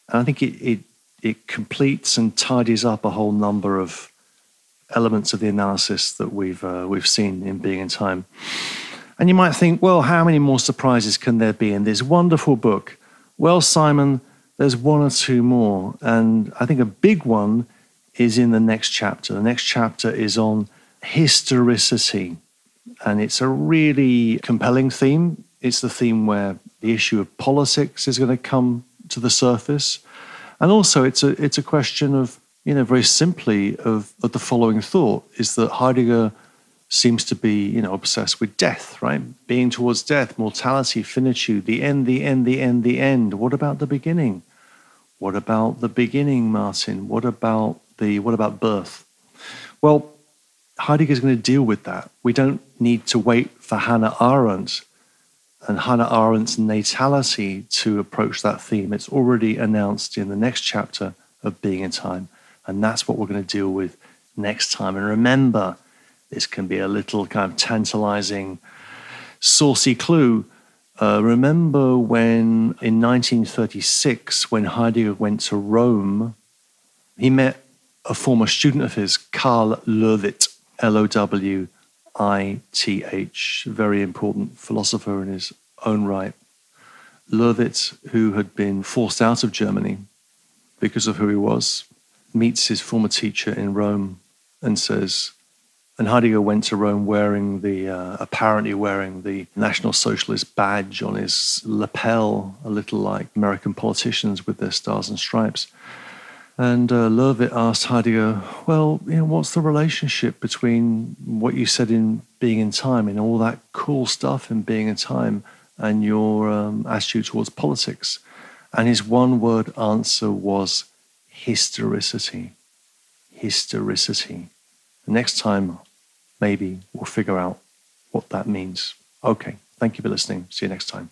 And I think it completes and tidies up a whole number of elements of the analysis that we've seen in Being in Time. And you might think, well, how many more surprises can there be in this wonderful book? Well, Simon, there's one or two more. And I think a big one is in the next chapter. The next chapter is on historicity. And it's a really compelling theme. It's the theme where the issue of politics is going to come to the surface. And also it's a question of, very simply of the following thought, is that Heidegger seems to be, obsessed with death, right? Being towards death, mortality, finitude, the end, the end, the end, the end. What about the beginning? What about the beginning, Martin? What about birth? Well, Heidegger is going to deal with that. We don't need to wait for Hannah Arendt and Hannah Arendt's natality to approach that theme. It's already announced in the next chapter of Being in Time. And that's what we're going to deal with next time. And remember, this can be a little kind of tantalizing, saucy clue. Remember when in 1936, when Heidegger went to Rome, he met a former student of his, Karl Löwit, Lowith, very important philosopher in his own right. Löwit, who had been forced out of Germany because of who he was, meets his former teacher in Rome and says, and Heidegger went to Rome apparently wearing the National Socialist badge on his lapel, a little like American politicians with their stars and stripes. And Löwit asked Heidegger, well, what's the relationship between what you said in Being in Time and all that cool stuff in Being in Time and your attitude towards politics? And his one-word answer was historicity. Historicity. Next time, maybe we'll figure out what that means. Okay, thank you for listening. See you next time.